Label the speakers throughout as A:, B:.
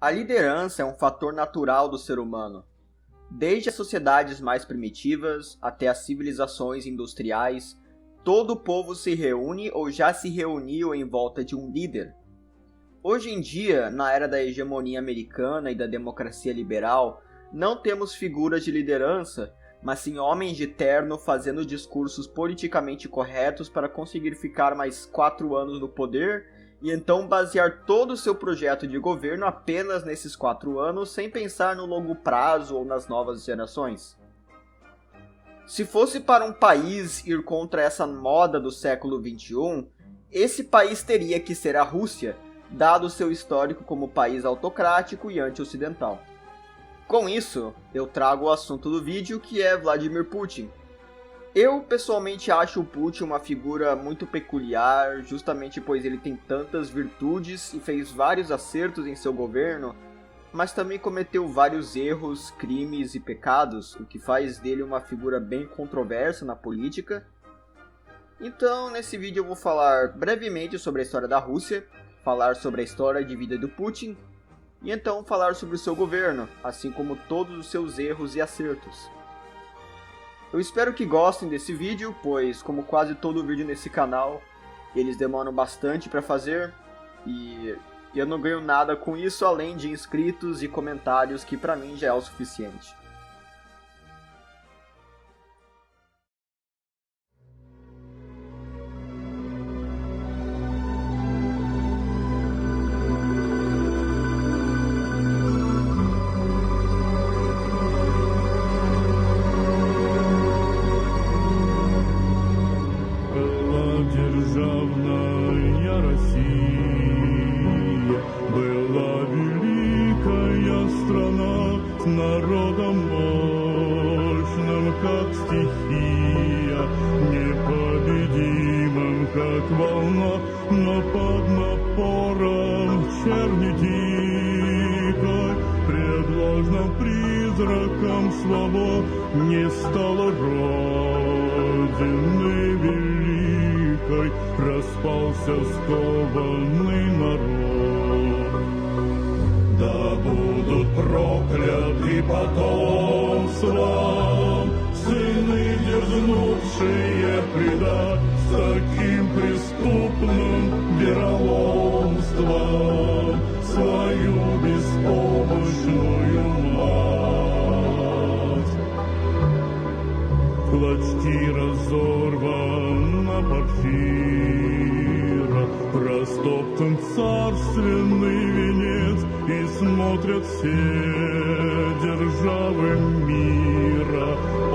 A: A liderança é um fator natural do ser humano. Desde as sociedades mais primitivas até as civilizações industriais, todo povo se reúne ou já se reuniu em volta de um líder. Hoje em dia, na era da hegemonia americana e da democracia liberal, não temos figuras de liderança, mas sim homens de terno fazendo discursos politicamente corretos para conseguir ficar mais 4 anos no poder e então basear todo o seu projeto de governo apenas nesses 4 anos sem pensar no longo prazo ou nas novas gerações. Se fosse para um país ir contra essa moda do século XXI, esse país teria que ser a Rússia, dado seu histórico como país autocrático e anti-ocidental. Com isso, eu trago o assunto do vídeo, que é Vladimir Putin. Eu pessoalmente acho o Putin uma figura muito peculiar, justamente pois ele tem tantas virtudes e fez vários acertos em seu governo, mas também cometeu vários erros, crimes e pecados, o que faz dele uma figura bem controversa na política. Então, nesse vídeo eu vou falar brevemente sobre a história da Rússia, falar sobre a história de vida do Putin, e então falar sobre o seu governo, assim como todos os seus erros e acertos. Eu espero que gostem desse vídeo, pois, como quase todo vídeo nesse canal, eles demoram bastante para fazer, e eu não ganho nada com isso além de inscritos e comentários, que para mim já é o suficiente.
B: Народом мощным, как стихия, непобедимым, как волна, но под напором черни дикой, пред ложным призраком свобод не стало Родины великой, распался скованный народ. Да будут прокляты потомством сыны, дерзнувшие предать с таким преступным вероломством свою беспомощную мать. В клочки разорвана Порфира, растоптан царственный венец, и смотрят все державы мира. О,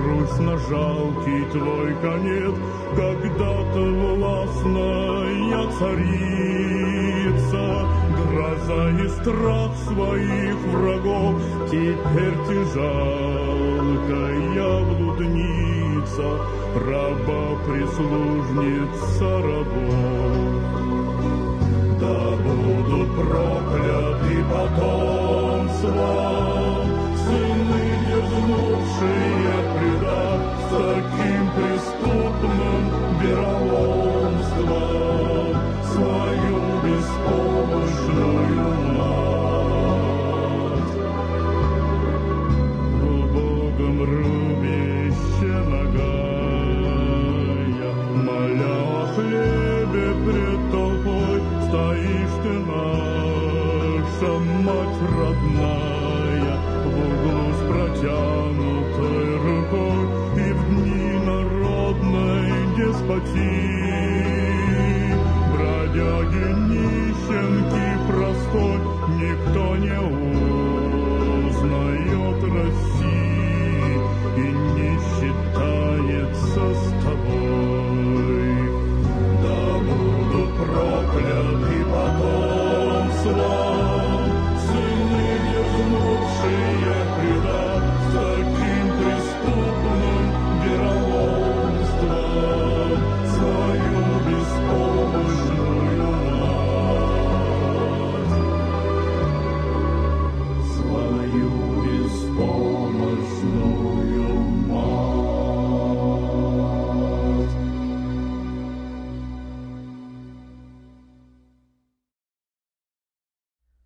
B: Русь, на жалкий твой конец, когда-то властная царица, гроза и страх своих врагов, теперь ты жалкая блудница, раба-прислужница рабов. Да будут прокляты потомством сыны, дерзнувшие предать с таким преступным вероломством свою беспомощную мать. В убогом рубище нагая, моля о хлебе пред толпой, стоишь ты, наша мать родная, в углу с протянутой рукой, и в дни народной деспотии, бродяги, нищенки простой, никто не узнает России и не считается с тобой. Да будут прокляты потомством сыны, дерзнувшие предать с таким преступным вероломством свою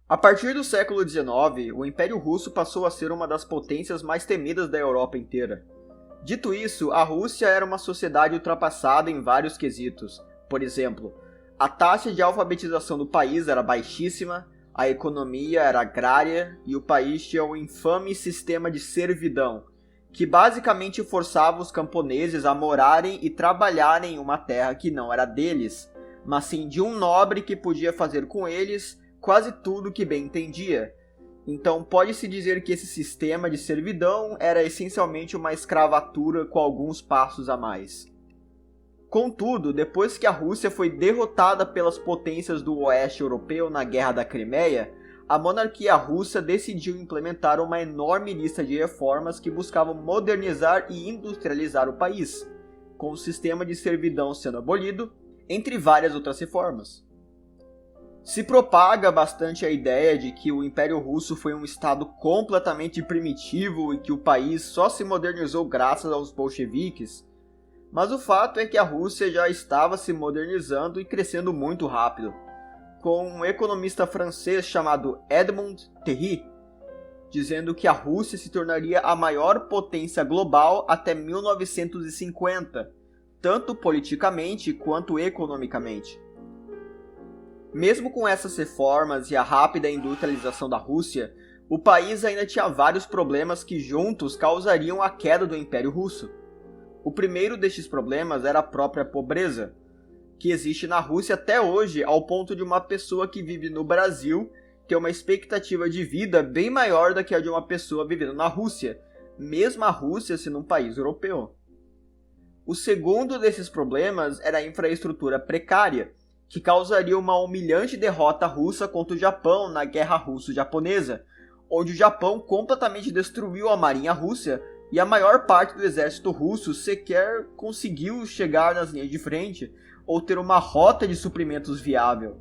A: A partir do século XIX, o Império Russo passou a ser uma das potências mais temidas da Europa inteira. Dito isso, a Rússia era uma sociedade ultrapassada em vários quesitos. Por exemplo, a taxa de alfabetização do país era baixíssima, a economia era agrária e o país tinha um infame sistema de servidão, que basicamente forçava os camponeses a morarem e trabalharem em uma terra que não era deles, mas sim de um nobre que podia fazer com eles quase tudo que bem entendia. Então pode-se dizer que esse sistema de servidão era essencialmente uma escravatura com alguns passos a mais. Contudo, depois que a Rússia foi derrotada pelas potências do oeste europeu na Guerra da Crimeia, a monarquia russa decidiu implementar uma enorme lista de reformas que buscavam modernizar e industrializar o país, com o sistema de servidão sendo abolido, entre várias outras reformas. Se propaga bastante a ideia de que o Império Russo foi um estado completamente primitivo e que o país só se modernizou graças aos bolcheviques, mas o fato é que a Rússia já estava se modernizando e crescendo muito rápido, com um economista francês chamado Edmond Terry, dizendo que a Rússia se tornaria a maior potência global até 1950, tanto politicamente quanto economicamente. Mesmo com essas reformas e a rápida industrialização da Rússia, o país ainda tinha vários problemas que juntos causariam a queda do Império Russo. O primeiro destes problemas era a própria pobreza, que existe na Rússia até hoje, ao ponto de uma pessoa que vive no Brasil ter uma expectativa de vida bem maior do que a de uma pessoa vivendo na Rússia, mesmo a Rússia sendo um país europeu. O segundo desses problemas era a infraestrutura precária, que causaria uma humilhante derrota russa contra o Japão na Guerra Russo-Japonesa, onde o Japão completamente destruiu a marinha russa e a maior parte do exército russo sequer conseguiu chegar nas linhas de frente ou ter uma rota de suprimentos viável.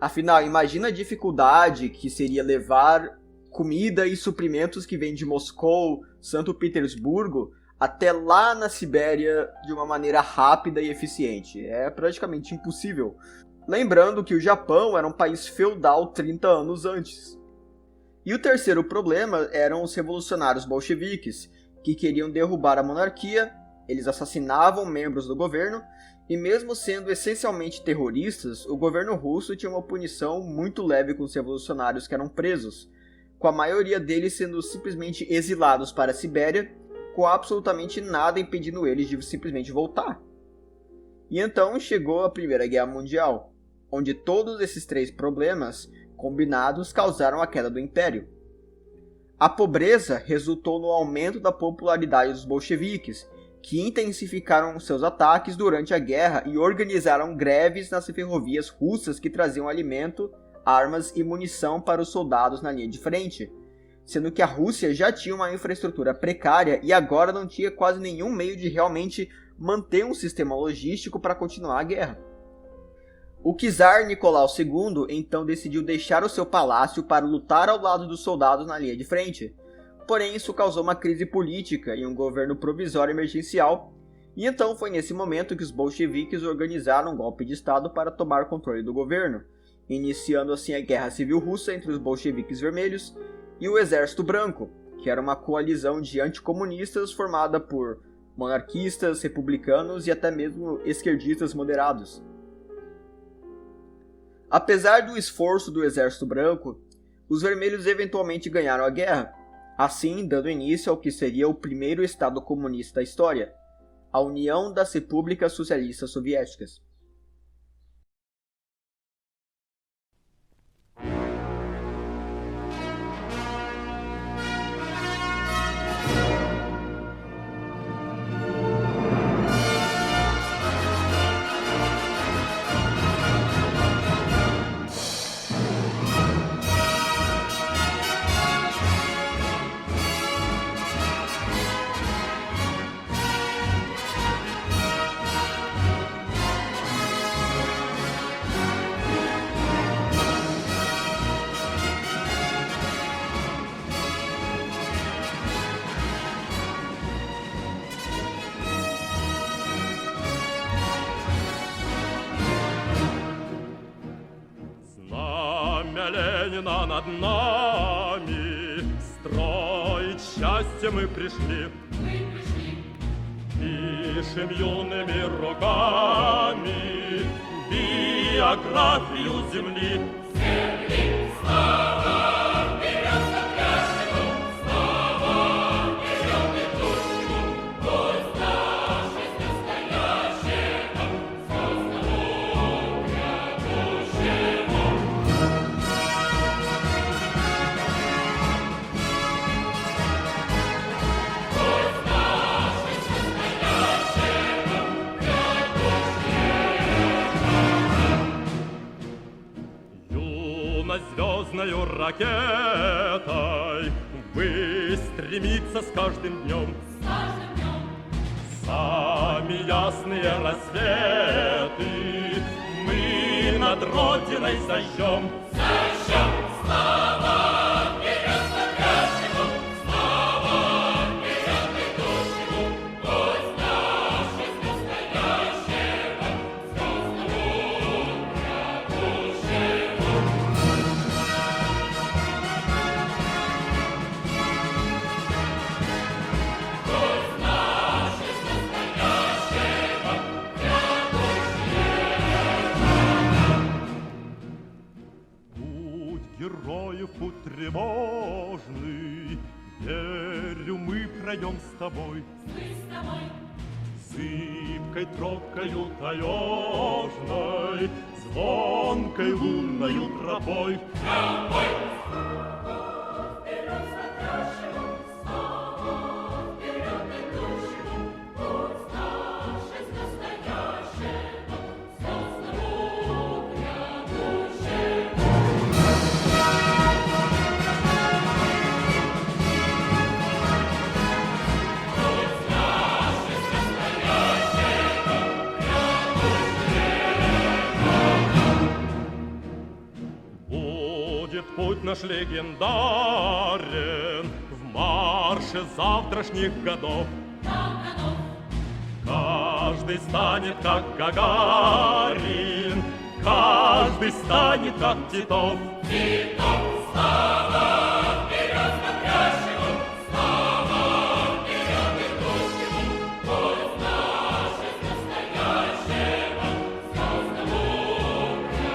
A: Afinal, imagina a dificuldade que seria levar comida e suprimentos que vêm de Moscou, Santo Petersburgo, até lá na Sibéria de uma maneira rápida e eficiente. É praticamente impossível. Lembrando que o Japão era um país feudal 30 anos antes. E o terceiro problema eram os revolucionários bolcheviques, que queriam derrubar a monarquia. Eles assassinavam membros do governo, e mesmo sendo essencialmente terroristas, o governo russo tinha uma punição muito leve com os revolucionários que eram presos, com a maioria deles sendo simplesmente exilados para a Sibéria, com absolutamente nada impedindo eles de simplesmente voltar. E então chegou a Primeira Guerra Mundial, onde todos esses três problemas combinados causaram a queda do Império. A pobreza resultou no aumento da popularidade dos bolcheviques, que intensificaram seus ataques durante a guerra e organizaram greves nas ferrovias russas que traziam alimento, armas e munição para os soldados na linha de frente, sendo que a Rússia já tinha uma infraestrutura precária e agora não tinha quase nenhum meio de realmente manter um sistema logístico para continuar a guerra. O czar Nicolau II então decidiu deixar o seu palácio para lutar ao lado dos soldados na linha de frente. Porém, isso causou uma crise política e um governo provisório emergencial, e então foi nesse momento que os bolcheviques organizaram um golpe de Estado para tomar controle do governo, iniciando assim a Guerra Civil Russa entre os bolcheviques vermelhos e o Exército Branco, que era uma coalizão de anticomunistas formada por monarquistas, republicanos e até mesmo esquerdistas moderados. Apesar do esforço do Exército Branco, os vermelhos eventualmente ganharam a guerra, assim dando início ao que seria o primeiro Estado comunista da história, a União das Repúblicas Socialistas Soviéticas.
B: Ленина над нами, строить счастье мы пришли. Пишем юными руками биографию земли. Звездною ракетой вы стремиться с каждым днем. Сами ясные рассветы мы над Родиной зажжем. Слава вперед смотрящему, слава вперед идущему, пусть наша настоящего звездному грядущему. Героев путь тревожный, верю, мы пройдем с тобой. Зыбкой тропкою таежной, звонкой лунною тропой. Путь наш легендарен в марше завтрашних годов. Каждый станет как Гагарин, каждый станет как Титов. Титов, слава вперед смотрящему, слава вперед идущему, пусть наше настоящего звездному грядущему.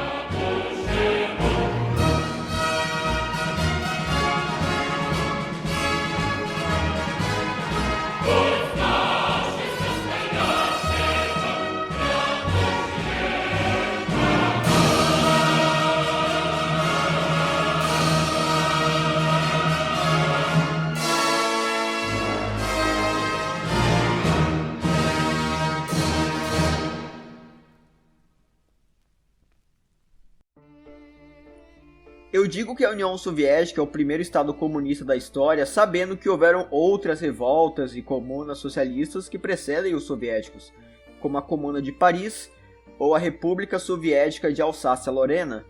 A: Eu digo que a União Soviética é o primeiro estado comunista da história, sabendo que houveram outras revoltas e comunas socialistas que precedem os soviéticos, como a Comuna de Paris ou a República Soviética de Alsácia-Lorena.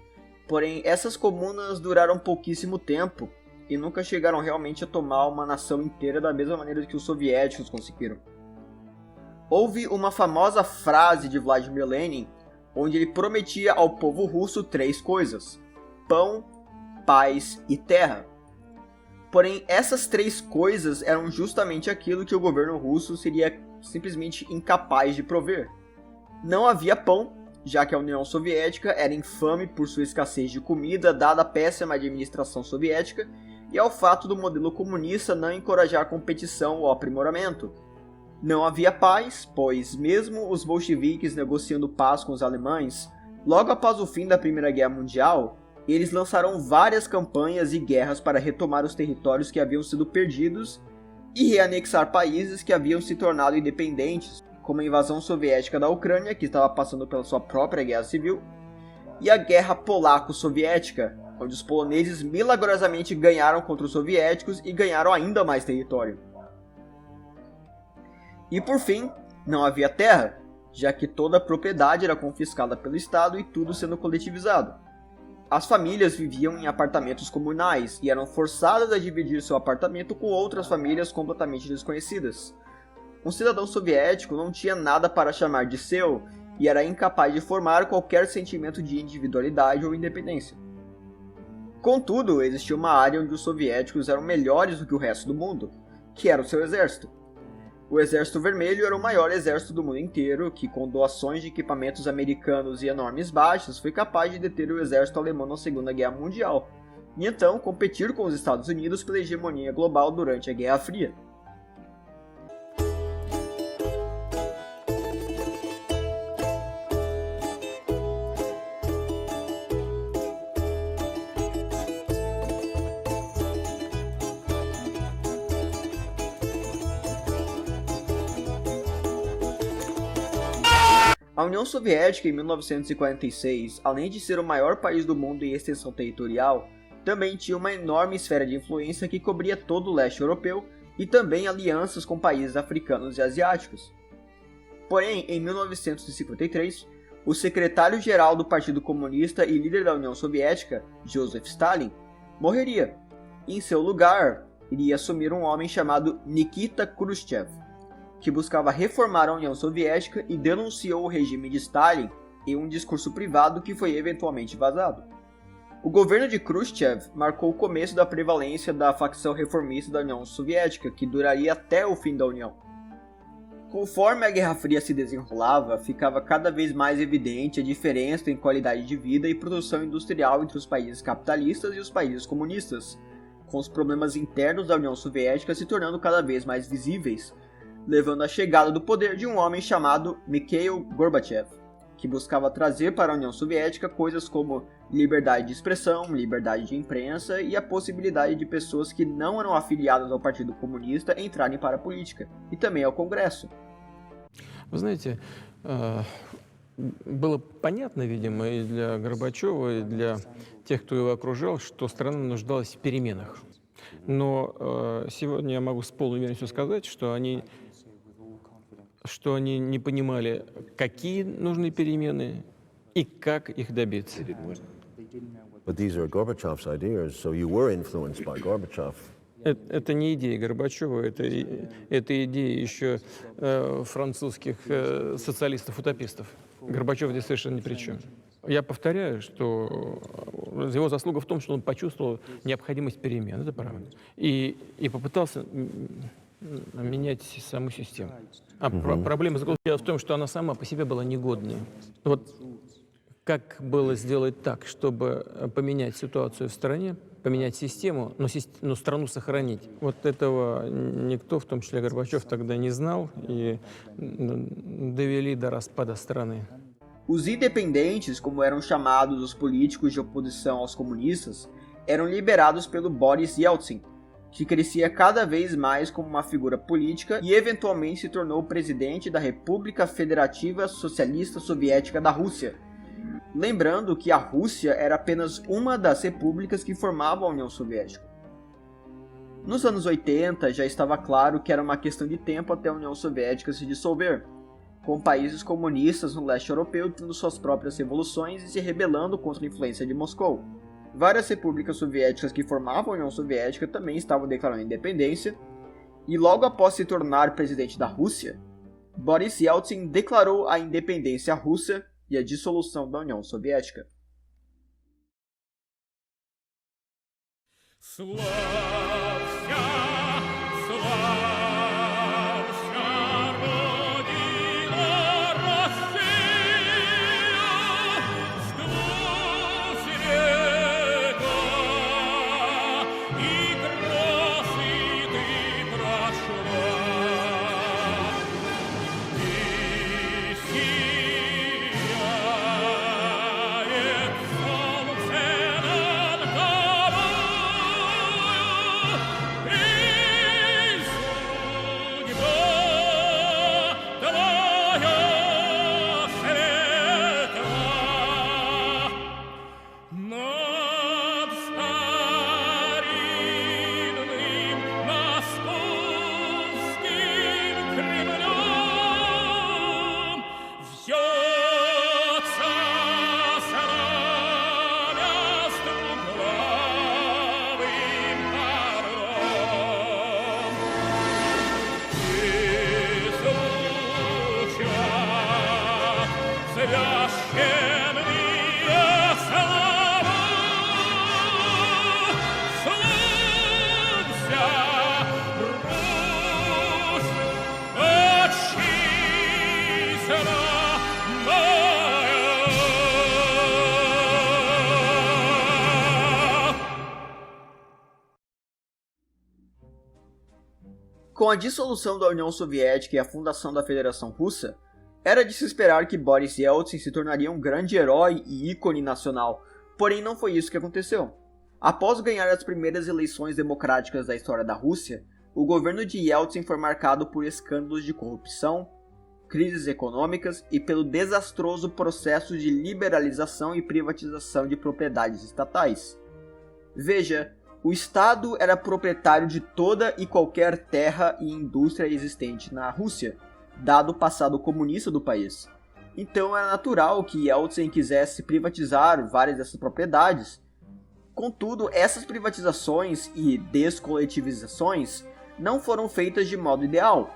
A: Porém, essas comunas duraram pouquíssimo tempo e nunca chegaram realmente a tomar uma nação inteira da mesma maneira que os soviéticos conseguiram. Houve uma famosa frase de Vladimir Lenin, onde ele prometia ao povo russo 3 coisas: pão, paz e terra. Porém, essas 3 coisas eram justamente aquilo que o governo russo seria simplesmente incapaz de prover. Não havia pão, já que a União Soviética era infame por sua escassez de comida, dada a péssima administração soviética, e ao fato do modelo comunista não encorajar competição ou aprimoramento. Não havia paz, pois mesmo os bolcheviques negociando paz com os alemães, logo após o fim da Primeira Guerra Mundial, eles lançaram várias campanhas e guerras para retomar os territórios que haviam sido perdidos e reanexar países que haviam se tornado independentes, como a invasão soviética da Ucrânia, que estava passando pela sua própria guerra civil, e a Guerra Polaco-Soviética, onde os poloneses milagrosamente ganharam contra os soviéticos e ganharam ainda mais território. E por fim, não havia terra, já que toda a propriedade era confiscada pelo Estado e tudo sendo coletivizado. As famílias viviam em apartamentos comunais e eram forçadas a dividir seu apartamento com outras famílias completamente desconhecidas. Um cidadão soviético não tinha nada para chamar de seu e era incapaz de formar qualquer sentimento de individualidade ou independência. Contudo, existia uma área onde os soviéticos eram melhores do que o resto do mundo, que era o seu exército. O Exército Vermelho era o maior exército do mundo inteiro, que com doações de equipamentos americanos e enormes baixas foi capaz de deter o exército alemão na Segunda Guerra Mundial, e então competir com os Estados Unidos pela hegemonia global durante a Guerra Fria. A União Soviética, em 1946, além de ser o maior país do mundo em extensão territorial, também tinha uma enorme esfera de influência que cobria todo o leste europeu e também alianças com países africanos e asiáticos. Porém, em 1953, o secretário-geral do Partido Comunista e líder da União Soviética, Joseph Stalin, morreria. Em seu lugar, iria assumir um homem chamado Nikita Khrushchev, que buscava reformar a União Soviética e denunciou o regime de Stalin em um discurso privado que foi eventualmente vazado. O governo de Khrushchev marcou o começo da prevalência da facção reformista da União Soviética, que duraria até o fim da União. Conforme a Guerra Fria se desenrolava, ficava cada vez mais evidente a diferença em qualidade de vida e produção industrial entre os países capitalistas e os países comunistas, com os problemas internos da União Soviética se tornando cada vez mais visíveis, levando à chegada do poder de um homem chamado Mikhail Gorbachev, que buscava trazer para a União Soviética coisas como liberdade de expressão, liberdade de imprensa e a possibilidade de pessoas que não eram afiliadas ao Partido Comunista entrarem para a política, e também ao Congresso.
C: Вы знаете, было понятно, видимо, и для Горбачева, и для тех, кто его окружал, что страна нуждалась в переменах. Но сегодня я могу с полной уверенностью сказать, что они не понимали, какие нужны перемены и как их добиться.
D: But these are Gorbachev's ideas, so you were influenced by Gorbachev.
C: Это не идея Горбачева, это идея еще французских социалистов-утопистов. Горбачев здесь совершенно ни при чем. Я повторяю, что его заслуга в том, что он почувствовал необходимость перемен, это правда, и попытался менять саму систему. Проблема заключалась в том, что она сама по себе была негодной. Вот как было сделать так, чтобы поменять ситуацию в стране, поменять систему, но страну сохранить? Вот этого никто, в том числе Горбачев, тогда не знал и довели до распада страны.
A: Os independentes, como eram chamados os políticos de oposição aos comunistas, eram liderados pelo Boris Yeltsin, que crescia cada vez mais como uma figura política e eventualmente se tornou presidente da República Federativa Socialista Soviética da Rússia. Lembrando que a Rússia era apenas uma das repúblicas que formavam a União Soviética. Nos anos 80 já estava claro que era uma questão de tempo até a União Soviética se dissolver, com países comunistas no leste europeu tendo suas próprias revoluções e se rebelando contra a influência de Moscou. Várias repúblicas soviéticas que formavam a União Soviética também estavam declarando independência, e logo após se tornar presidente da Rússia, Boris Yeltsin declarou a independência russa e a dissolução da União Soviética. Com a dissolução da União Soviética e a fundação da Federação Russa, era de se esperar que Boris Yeltsin se tornaria um grande herói e ícone nacional, porém não foi isso que aconteceu. Após ganhar as primeiras eleições democráticas da história da Rússia, o governo de Yeltsin foi marcado por escândalos de corrupção, crises econômicas e pelo desastroso processo de liberalização e privatização de propriedades estatais. Veja, o Estado era proprietário de toda e qualquer terra e indústria existente na Rússia, dado o passado comunista do país. Então era natural que Yeltsin quisesse privatizar várias dessas propriedades. Contudo, essas privatizações e descoletivizações não foram feitas de modo ideal.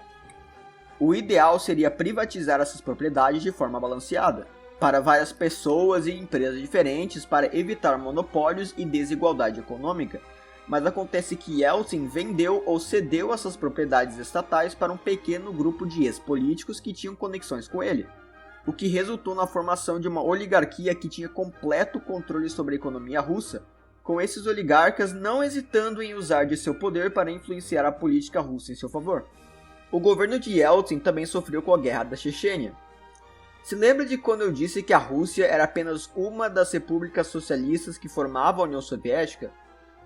A: O ideal seria privatizar essas propriedades de forma balanceada, para várias pessoas e empresas diferentes para evitar monopólios e desigualdade econômica, mas acontece que Yeltsin vendeu ou cedeu essas propriedades estatais para um pequeno grupo de ex-políticos que tinham conexões com ele, o que resultou na formação de uma oligarquia que tinha completo controle sobre a economia russa, com esses oligarcas não hesitando em usar de seu poder para influenciar a política russa em seu favor. O governo de Yeltsin também sofreu com a Guerra da Chechênia. Se lembra de quando eu disse que a Rússia era apenas uma das repúblicas socialistas que formavam a União Soviética?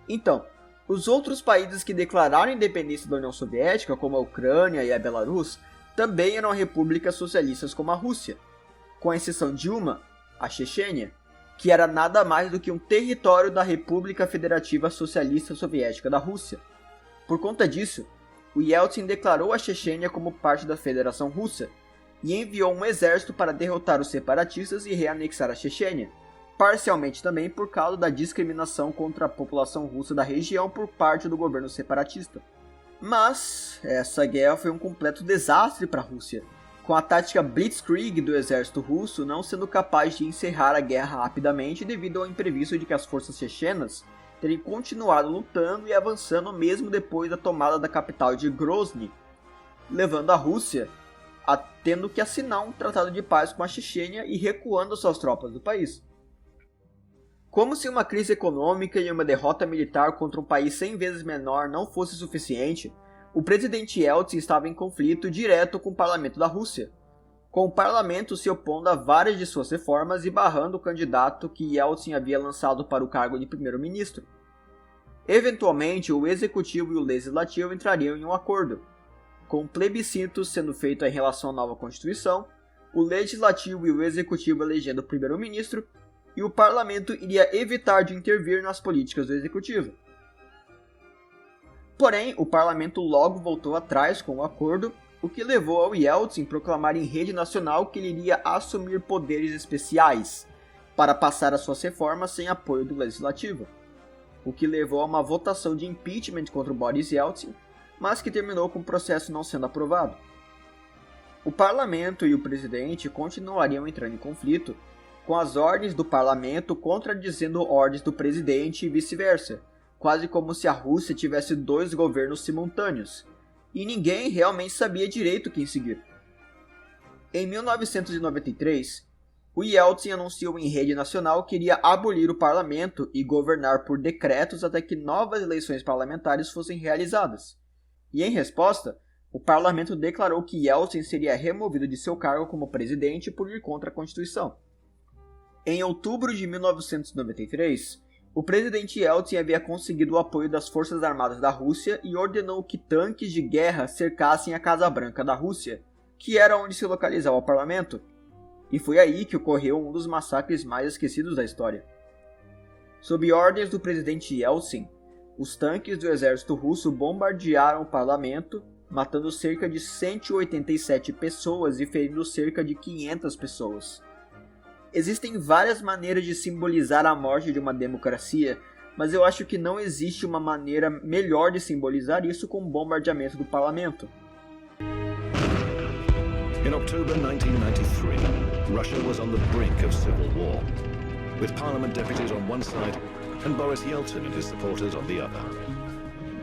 A: Então, os outros países que declararam a independência da União Soviética, como a Ucrânia e a Belarus, também eram repúblicas socialistas como a Rússia, com exceção de uma, a Chechênia, que era nada mais do que um território da República Federativa Socialista Soviética da Rússia. Por conta disso, o Yeltsin declarou a Chechênia como parte da Federação Russa e enviou um exército para derrotar os separatistas e reanexar a Chechênia, parcialmente também por causa da discriminação contra a população russa da região por parte do governo separatista. Mas essa guerra foi um completo desastre para a Rússia, com a tática Blitzkrieg do exército russo não sendo capaz de encerrar a guerra rapidamente devido ao imprevisto de que as forças chechenas terem continuado lutando e avançando mesmo depois da tomada da capital de Grozny, levando a Rússia a tendo que assinar um tratado de paz com a Chechênia e recuando suas tropas do país. Como se uma crise econômica e uma derrota militar contra um país 100 vezes menor não fosse suficiente, o presidente Yeltsin estava em conflito direto com o parlamento da Rússia, com o parlamento se opondo a várias de suas reformas e barrando o candidato que Yeltsin havia lançado para o cargo de primeiro-ministro. Eventualmente, o executivo e o legislativo entrariam em um acordo, com um plebiscito sendo feito em relação à nova Constituição, o legislativo e o executivo elegendo o primeiro-ministro, e o parlamento iria evitar de intervir nas políticas do executivo. Porém, o parlamento logo voltou atrás com o acordo, o que levou ao Yeltsin proclamar em rede nacional que ele iria assumir poderes especiais para passar as suas reformas sem apoio do legislativo, o que levou a uma votação de impeachment contra o Boris Yeltsin, mas que terminou com o processo não sendo aprovado. O parlamento e o presidente continuariam entrando em conflito, com as ordens do parlamento contradizendo ordens do presidente e vice-versa, quase como se a Rússia tivesse dois governos simultâneos, e ninguém realmente sabia direito quem seguir. Em 1993, o Yeltsin anunciou em rede nacional que iria abolir o parlamento e governar por decretos até que novas eleições parlamentares fossem realizadas. E em resposta, o parlamento declarou que Yeltsin seria removido de seu cargo como presidente por ir contra a Constituição. Em outubro de 1993, o presidente Yeltsin havia conseguido o apoio das Forças Armadas da Rússia e ordenou que tanques de guerra cercassem a Casa Branca da Rússia, que era onde se localizava o parlamento, e foi aí que ocorreu um dos massacres mais esquecidos da história. Sob ordens do presidente Yeltsin, os tanques do exército russo bombardearam o parlamento, matando cerca de 187 pessoas e ferindo cerca de 500 pessoas. Existem várias maneiras de simbolizar a morte de uma democracia, mas eu acho que não existe uma maneira melhor de simbolizar isso com o bombardeamento do parlamento.
E: In October 1993, Russia was on the brink of civil war, with parliament deputies on one side and Boris Yeltsin and his supporters on the other.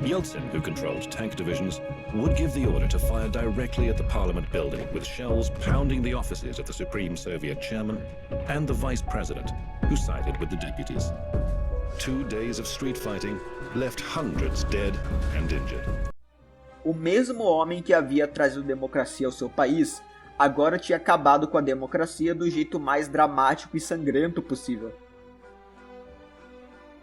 E: Yeltsin, who controlled tank divisions, would give the order to fire directly at the parliament building, with shells pounding the offices of the Supreme Soviet chairman and the vice president, who sided with the deputies. 2 days of street fighting left hundreds dead and injured.
A: O mesmo homem que havia trazido democracia ao seu país, agora tinha acabado com a democracia do jeito mais dramático e sangrento possível.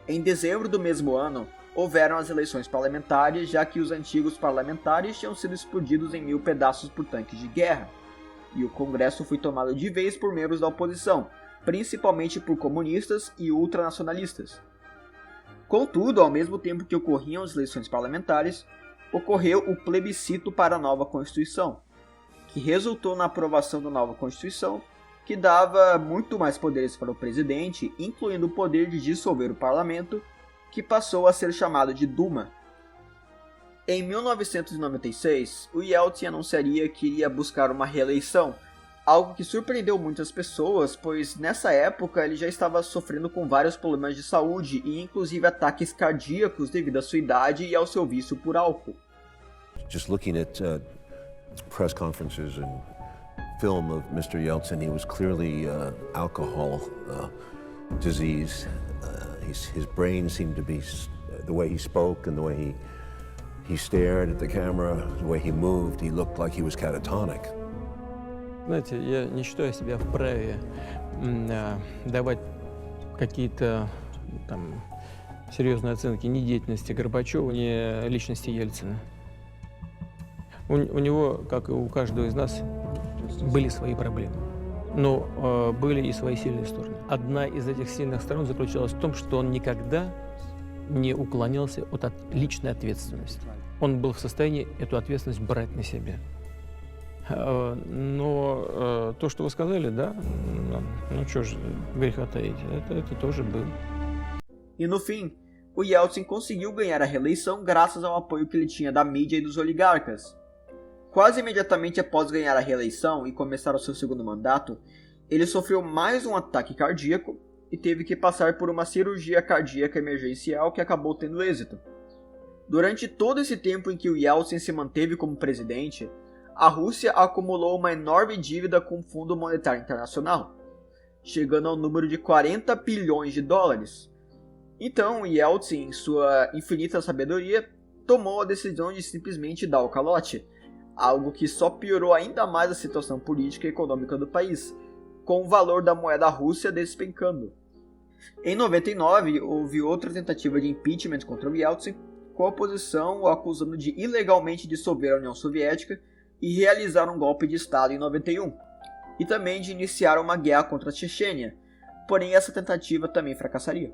A: Em dezembro do mesmo ano, houveram as eleições parlamentares, já que os antigos parlamentares tinham sido explodidos em 1000 pedaços por tanques de guerra, e o Congresso foi tomado de vez por membros da oposição, principalmente por comunistas e ultranacionalistas. Contudo, ao mesmo tempo que ocorriam as eleições parlamentares, ocorreu o plebiscito para a nova Constituição, que resultou na aprovação da nova Constituição, que dava muito mais poderes para o presidente, incluindo o poder de dissolver o parlamento, que passou a ser chamado de Duma. Em 1996, o Yeltsin anunciaria que iria buscar uma reeleição, algo que surpreendeu muitas pessoas, pois nessa época ele já estava sofrendo com vários problemas de saúde e inclusive ataques cardíacos devido à sua idade e ao seu vício por álcool.
D: Just looking at press conferences and film of Mr. Yeltsin, he was clearly alcohol disease. His brain seemed to be, the way he spoke and the way he stared at the camera, the way he moved, he looked like he was catatonic.
C: Знаете, я не считаю себя вправе давать какие-то там серьезные оценки ни деятельности Горбачева, ни личности Ельцина. У него, как и у каждого из нас, были свои проблемы, но были и свои сильные стороны. Одна из этих сильных сторон заключалась в том, что он никогда не уклонялся от личной ответственности. Он был в состоянии эту ответственность брать на себя. Но то, что вы сказали, да, ну что ж, греха таить, это тоже было.
A: E no fim, o Yeltsin conseguiu ganhar a reeleição graças ao apoio que ele tinha da mídia e dos oligarcas. Quase imediatamente após ganhar a reeleição e começar o seu segundo mandato, ele sofreu mais um ataque cardíaco e teve que passar por uma cirurgia cardíaca emergencial que acabou tendo êxito. Durante todo esse tempo em que o Yeltsin se manteve como presidente, a Rússia acumulou uma enorme dívida com o Fundo Monetário Internacional, chegando ao número de 40 bilhões de dólares. Então, Yeltsin, em sua infinita sabedoria, tomou a decisão de simplesmente dar o calote, algo que só piorou ainda mais a situação política e econômica do país, com o valor da moeda russa despencando. Em 99, houve outra tentativa de impeachment contra o Yeltsin, com a oposição o acusando de ilegalmente dissolver a União Soviética e realizar um golpe de Estado em 91, e também de iniciar uma guerra contra a Chechênia, porém essa tentativa também fracassaria.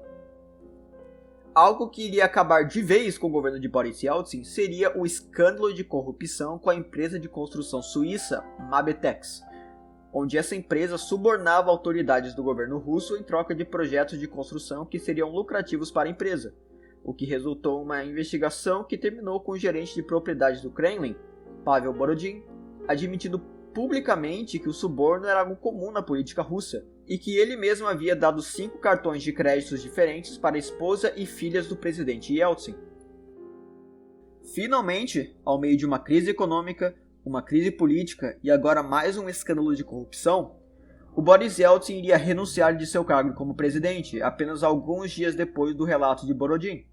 A: Algo que iria acabar de vez com o governo de Boris Yeltsin seria o escândalo de corrupção com a empresa de construção suíça Mabetex, onde essa empresa subornava autoridades do governo russo em troca de projetos de construção que seriam lucrativos para a empresa, o que resultou em uma investigação que terminou com o gerente de propriedades do Kremlin, Pavel Borodin, admitindo publicamente que o suborno era algo comum na política russa, e que ele mesmo havia dado 5 cartões de créditos diferentes para a esposa e filhas do presidente Yeltsin. Finalmente, ao meio de uma crise econômica, uma crise política e agora mais um escândalo de corrupção, o Boris Yeltsin iria renunciar de seu cargo como presidente apenas alguns dias depois do relato de Borodin,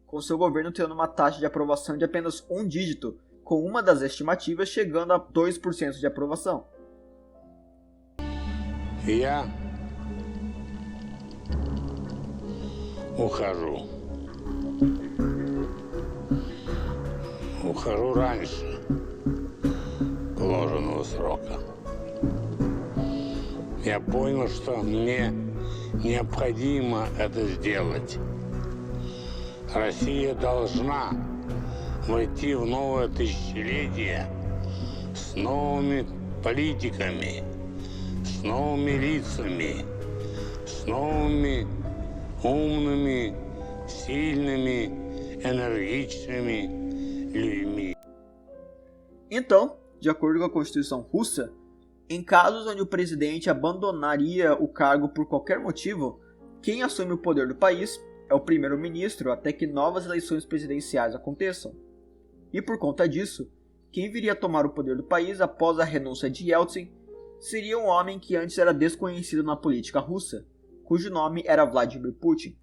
A: com seu governo tendo uma taxa de aprovação de apenas 1 dígito, com uma das estimativas chegando a 2% de aprovação.
F: Я ухожу. Ухожу раньше положенного срока. Я понял, что мне необходимо это сделать. Россия должна войти в новое тысячелетие с новыми политиками, с новыми лицами, с новыми умными, сильными, энергичными людьми.
A: Então, de acordo com a Constituição russa, em casos onde o presidente abandonaria o cargo por qualquer motivo, quem assume o poder do país é o primeiro-ministro até que novas eleições presidenciais aconteçam. E por conta disso, quem viria a tomar o poder do país após a renúncia de Yeltsin seria um homem que antes era desconhecido na política russa, cujo nome era Vladimir Putin.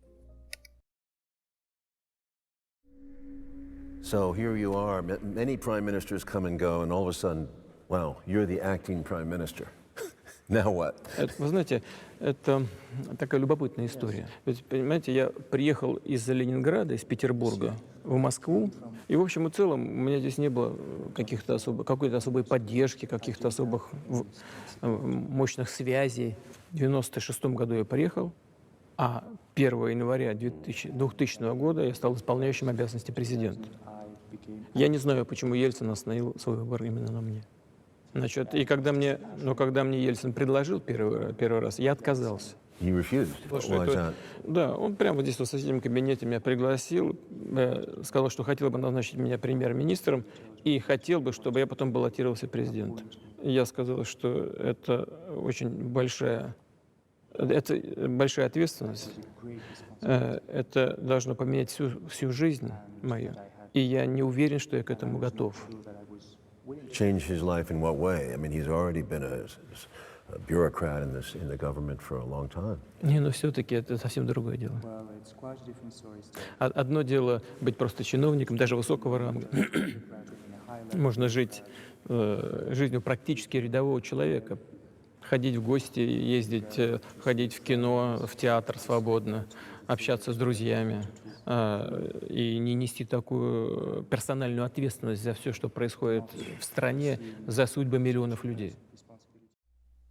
D: So here you are, many prime ministers come and go, and all of a sudden, wow, you're the acting prime minister. Now what?
C: Вы знаете, это такая любопытная история. Ведь, понимаете, я приехал из Ленинграда, из Петербурга в Москву, и в общем и целом у меня здесь не было какой-то особой поддержки, каких-то особых мощных связей. В 1996 году я приехал, а 1 января 2000 года я стал исполняющим обязанности президента. Я не знаю, почему Ельцин остановил свой выбор именно на мне. Значит, и когда мне Ельцин предложил первый раз, я отказался.
D: You refused. Why is that?
C: Да, он прямо здесь в соседнем кабинете меня пригласил, сказал, что хотел бы назначить меня премьер-министром и хотел бы, чтобы я потом баллотировался президентом. Я сказал, что это очень большая ответственность. Это должно поменять всю жизнь мою. И я не уверен, что я к этому готов.
D: Change his life in what way? I mean, he's already been a bureaucrat in the government for a long time.
C: Не, но все-таки это совсем другое дело. Одно дело быть просто чиновником, даже высокого ранга. Можно жить жизнью практически рядового человека, ходить в гости, ездить, ходить в кино, в театр свободно, общаться с друзьями и не нести такую персональную ответственность за все, что происходит в стране, за судьбы миллионов людей.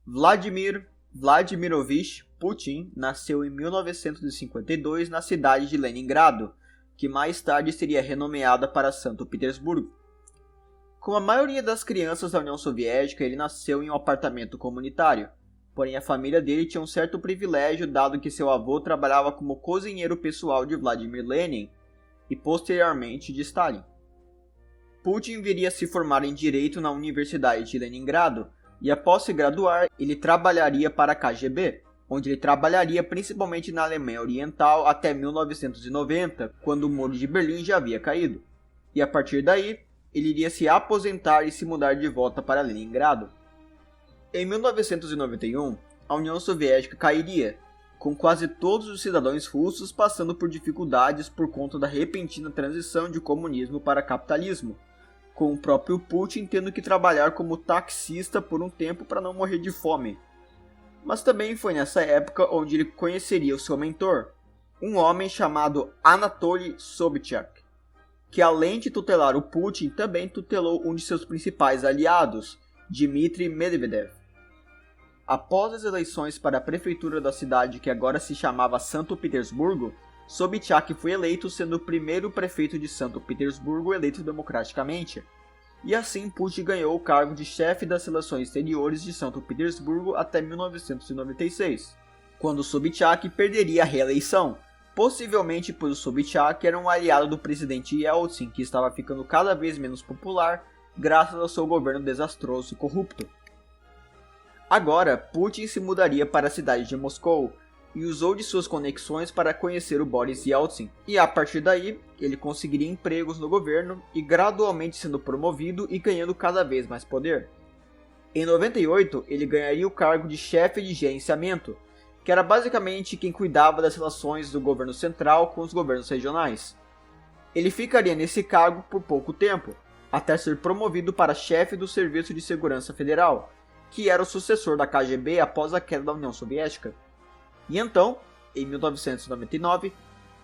A: Vladimir Vladimirovich Putin nasceu em 1952 na cidade de Leningrado, que mais tarde seria renomeada para Santo Petersburgo. Como a maioria das crianças da União Soviética, ele nasceu em um apartamento comunitário, porém a família dele tinha um certo privilégio dado que seu avô trabalhava como cozinheiro pessoal de Vladimir Lenin e posteriormente de Stalin. Putin viria a se formar em Direito na Universidade de Leningrado e após se graduar, ele trabalharia para a KGB, onde ele trabalharia principalmente na Alemanha Oriental até 1990, quando o Muro de Berlim já havia caído. E a partir daí, ele iria se aposentar e se mudar de volta para Leningrado. Em 1991, a União Soviética cairia, com quase todos os cidadãos russos passando por dificuldades por conta da repentina transição de comunismo para capitalismo, com o próprio Putin tendo que trabalhar como taxista por um tempo para não morrer de fome. Mas também foi nessa época onde ele conheceria o seu mentor, um homem chamado Anatoly Sobchak, que além de tutelar o Putin, também tutelou um de seus principais aliados, Dmitry Medvedev. Após as eleições para a prefeitura da cidade que agora se chamava Santo Petersburgo, Sobchak foi eleito sendo o primeiro prefeito de Santo Petersburgo eleito democraticamente, e assim Putin ganhou o cargo de chefe das relações exteriores de Santo Petersburgo até 1996, quando Sobchak perderia a reeleição, possivelmente pois o Sobchak era um aliado do presidente Yeltsin, que estava ficando cada vez menos popular graças ao seu governo desastroso e corrupto. Agora, Putin se mudaria para a cidade de Moscou, e usou de suas conexões para conhecer o Boris Yeltsin, e a partir daí, ele conseguiria empregos no governo e gradualmente sendo promovido e ganhando cada vez mais poder. Em 98, ele ganharia o cargo de chefe de gerenciamento, que era basicamente quem cuidava das relações do governo central com os governos regionais. Ele ficaria nesse cargo por pouco tempo, até ser promovido para chefe do Serviço de Segurança Federal, que era o sucessor da KGB após a queda da União Soviética. E então, em 1999,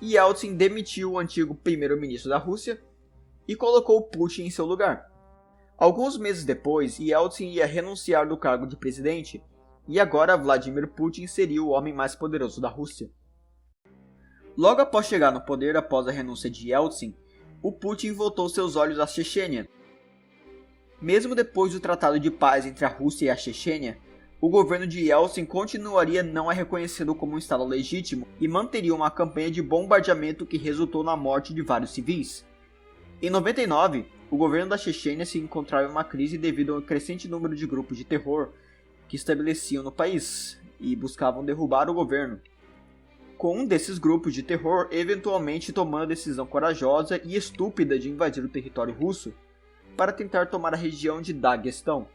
A: Yeltsin demitiu o antigo primeiro-ministro da Rússia e colocou Putin em seu lugar. Alguns meses depois, Yeltsin ia renunciar do cargo de presidente, e agora Vladimir Putin seria o homem mais poderoso da Rússia. Logo após chegar no poder após a renúncia de Yeltsin, o Putin voltou seus olhos à Chechênia. Mesmo depois do Tratado de Paz entre a Rússia e a Chechênia, o governo de Yeltsin continuaria não a reconhecê-lo como um Estado legítimo e manteria uma campanha de bombardeamento que resultou na morte de vários civis. Em 99, o governo da Chechênia se encontrava em uma crise devido ao crescente número de grupos de terror que estabeleciam no país e buscavam derrubar o governo, com um desses grupos de terror eventualmente tomando a decisão corajosa e estúpida de invadir o território russo para tentar tomar a região de Daguestão.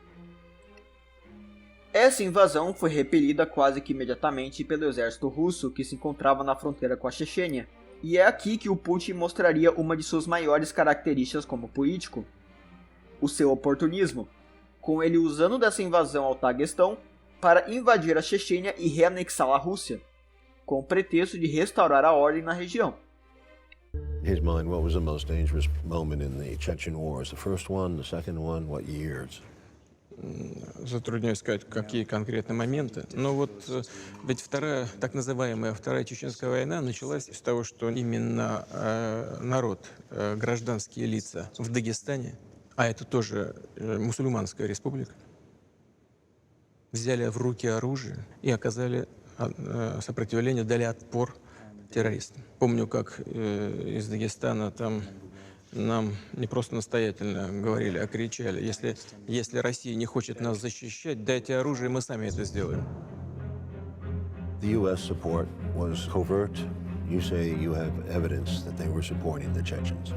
A: Essa invasão foi repelida quase que imediatamente pelo exército russo que se encontrava na fronteira com a Chechênia, E é aqui que o Putin mostraria uma de suas maiores características como político: o seu oportunismo, com ele usando dessa invasão ao Daguestão para invadir a Chechênia e reanexá-la à Rússia, com o pretexto de restaurar a ordem na região.
D: In his mind, what was the most dangerous moment in the Chechen Wars? The first one, the second one, what years?
C: Затрудняюсь сказать, какие конкретные моменты. Но вот ведь так называемая Вторая Чеченская война началась с того, что именно народ, гражданские лица в Дагестане, а это тоже мусульманская республика, взяли в руки оружие и оказали сопротивление, дали отпор террористам. Помню, как из Дагестана там нам не просто настоятельно говорили, а кричали: если Россия не хочет нас защищать, дайте оружие, мы сами это сделаем.
D: The U.S. support was covert. You say you have evidence that they were supporting the Chechens.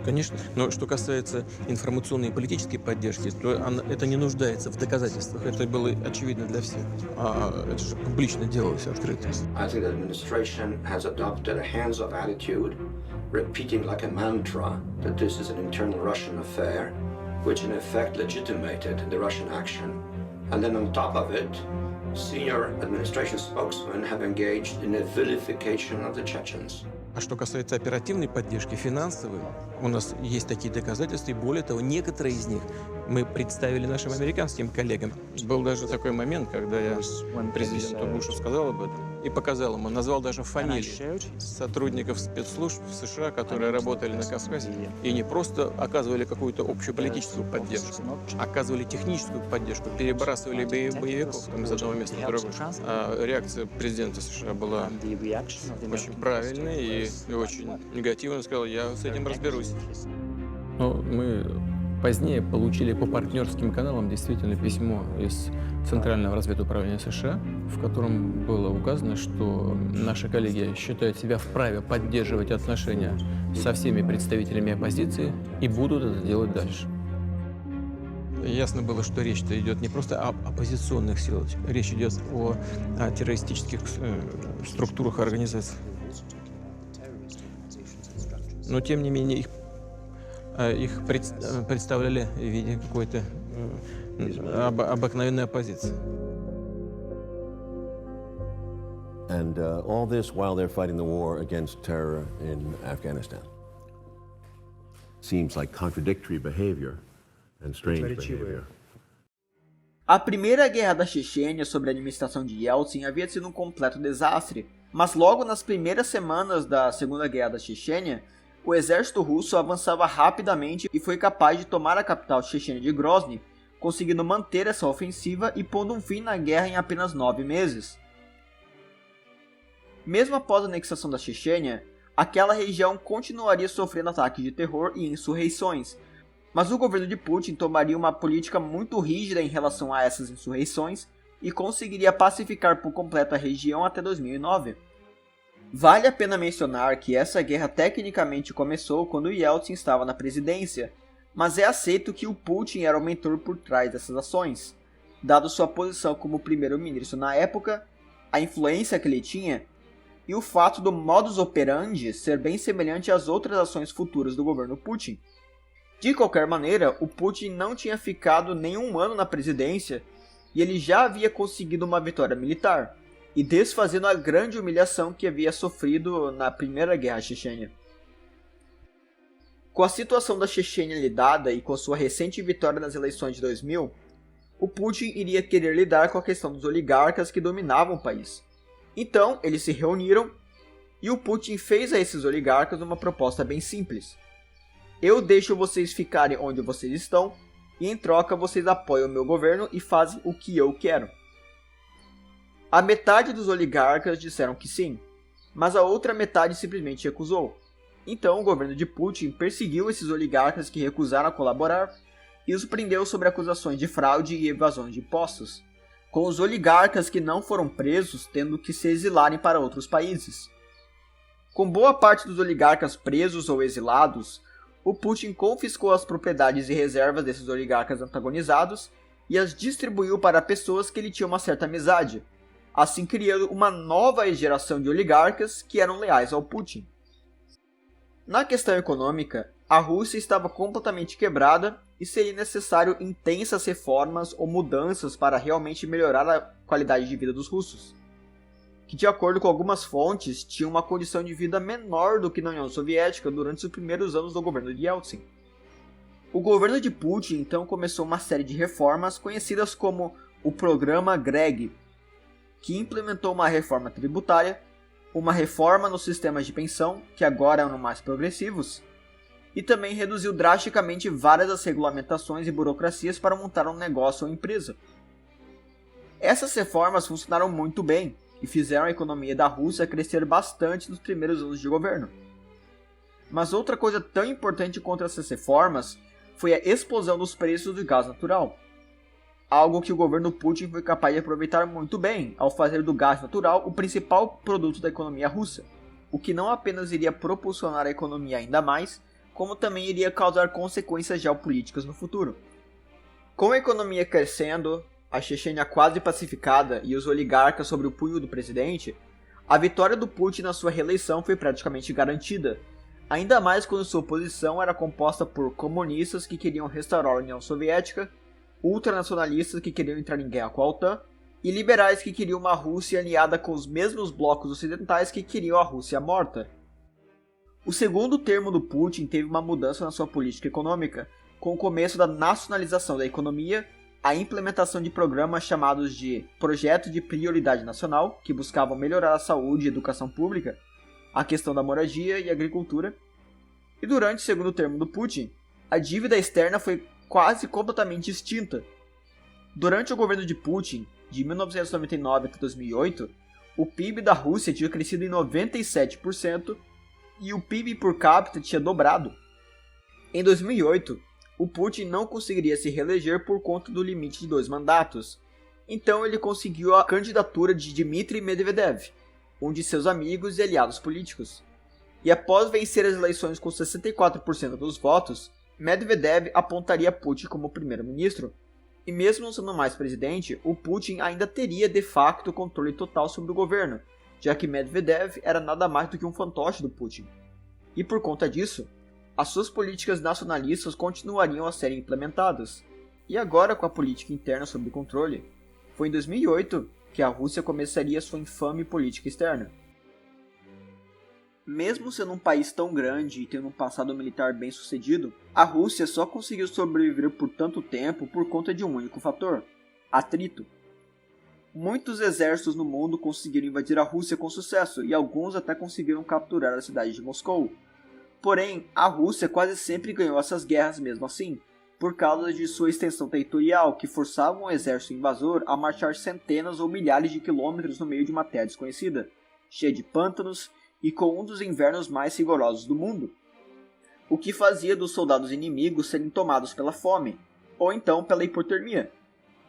C: Конечно. Но что касается информационной и политической поддержки, то это не нуждается в доказательствах. Это было очевидно для всех. Это же публично делалось, открыто.
G: I think the administration has adopted a hands-off attitude, repeating like a mantra that this is an internal Russian affair, which in effect legitimated the Russian action. And then on top of it, senior administration spokesmen have engaged in a vilification of the Chechens.
C: А что касается оперативной поддержки, финансовой, у нас есть такие доказательства, и более того, некоторые из них мы представили нашим американским коллегам. Был даже такой момент, когда я президенту Бушу сказал об этом и показал ему, назвал даже фамилии сотрудников спецслужб США, которые работали на Кавказе, и не просто оказывали какую-то общую политическую поддержку, оказывали техническую поддержку, перебрасывали боевиков там, из одного места в другое. А реакция президента США была очень правильной и очень негативно. Он сказал: я с этим разберусь.
H: Но мы позднее получили по партнерским каналам действительно письмо из Центрального разведуправления США, в котором было указано, что наши коллеги считают себя вправе поддерживать отношения со всеми представителями оппозиции и будут это делать дальше.
C: Ясно было, что речь-то идет не просто о оппозиционных силах, речь идет о террористических структурах организаций. Но, тем не менее, их представляли в виде какой-то обыкновенной оппозиции.
D: And all this while they're fighting the war against terror in Afghanistan. Seems like contradictory behavior and strange behavior.
A: A primeira guerra da Chechênia sob a administração de Yeltsin havia sido um completo desastre, mas logo nas primeiras semanas da Segunda Guerra da Chechênia, o exército russo avançava rapidamente e foi capaz de tomar a capital chechena de Grozny, conseguindo manter essa ofensiva e pondo um fim na guerra em apenas 9 meses. Mesmo após a anexação da Chechênia, aquela região continuaria sofrendo ataques de terror e insurreições, mas o governo de Putin tomaria uma política muito rígida em relação a essas insurreições e conseguiria pacificar por completo a região até 2009. Vale a pena mencionar que essa guerra tecnicamente começou quando Yeltsin estava na presidência, mas é aceito que o Putin era o mentor por trás dessas ações, dado sua posição como primeiro-ministro na época, a influência que ele tinha e o fato do modus operandi ser bem semelhante às outras ações futuras do governo Putin. De qualquer maneira, o Putin não tinha ficado nem um ano na presidência e ele já havia conseguido uma vitória militar, e desfazendo a grande humilhação que havia sofrido na Primeira Guerra Chechênia. Com a situação da Chechênia lidada e com sua recente vitória nas eleições de 2000, o Putin iria querer lidar com a questão dos oligarcas que dominavam o país. Então, eles se reuniram e o Putin fez a esses oligarcas uma proposta bem simples. Eu deixo vocês ficarem onde vocês estão e em troca vocês apoiam o meu governo e fazem o que eu quero. A metade dos oligarcas disseram que sim, mas a outra metade simplesmente recusou. Então o governo de Putin perseguiu esses oligarcas que recusaram a colaborar e os prendeu sobre acusações de fraude e evasões de impostos, com os oligarcas que não foram presos tendo que se exilarem para outros países. Com boa parte dos oligarcas presos ou exilados, o Putin confiscou as propriedades e reservas desses oligarcas antagonizados e as distribuiu para pessoas que ele tinha uma certa amizade, assim criando uma nova geração de oligarcas que eram leais ao Putin. Na questão econômica, a Rússia estava completamente quebrada e seria necessário intensas reformas ou mudanças para realmente melhorar a qualidade de vida dos russos, que de acordo com algumas fontes tinham uma condição de vida menor do que na União Soviética durante os primeiros anos do governo de Yeltsin. O governo de Putin então começou uma série de reformas conhecidas como o Programa Greg, que implementou uma reforma tributária, uma reforma nos sistemas de pensão, que agora eram mais progressivos, e também reduziu drasticamente várias das regulamentações e burocracias para montar um negócio ou empresa. Essas reformas funcionaram muito bem e fizeram a economia da Rússia crescer bastante nos primeiros anos de governo. Mas outra coisa tão importante contra essas reformas foi a explosão dos preços do gás natural, algo que o governo Putin foi capaz de aproveitar muito bem ao fazer do gás natural o principal produto da economia russa, o que não apenas iria propulsionar a economia ainda mais, como também iria causar consequências geopolíticas no futuro. Com a economia crescendo, a Chechênia quase pacificada e os oligarcas sob o punho do presidente, a vitória do Putin na sua reeleição foi praticamente garantida, ainda mais quando sua oposição era composta por comunistas que queriam restaurar a União Soviética, ultranacionalistas que queriam entrar em guerra com a OTAN e liberais que queriam uma Rússia aliada com os mesmos blocos ocidentais que queriam a Rússia morta. O segundo termo do Putin teve uma mudança na sua política econômica, com o começo da nacionalização da economia, a implementação de programas chamados de Projeto de Prioridade Nacional, que buscavam melhorar a saúde e educação pública, a questão da moradia e agricultura. E durante o segundo termo do Putin, a dívida externa foi quase completamente extinta. Durante o governo de Putin, de 1999 até 2008, o PIB da Rússia tinha crescido em 97% e o PIB por capita tinha dobrado. Em 2008, o Putin não conseguiria se reeleger por conta do limite de 2 mandatos, então ele conseguiu a candidatura de Dmitry Medvedev, um de seus amigos e aliados políticos. E após vencer as eleições com 64% dos votos, Medvedev apontaria Putin como primeiro-ministro, e mesmo não sendo mais presidente, o Putin ainda teria de facto controle total sobre o governo, já que Medvedev era nada mais do que um fantoche do Putin. E por conta disso, as suas políticas nacionalistas continuariam a serem implementadas. E agora, com a política interna sob controle, foi em 2008 que a Rússia começaria sua infame política externa. Mesmo sendo um país tão grande e tendo um passado militar bem sucedido, a Rússia só conseguiu sobreviver por tanto tempo por conta de um único fator: atrito. Muitos exércitos no mundo conseguiram invadir a Rússia com sucesso e alguns até conseguiram capturar a cidade de Moscou. Porém, a Rússia quase sempre ganhou essas guerras mesmo assim, por causa de sua extensão territorial, que forçava um exército invasor a marchar centenas ou milhares de quilômetros no meio de uma terra desconhecida, cheia de pântanos e com um dos invernos mais rigorosos do mundo, o que fazia dos soldados inimigos serem tomados pela fome, ou então pela hipotermia.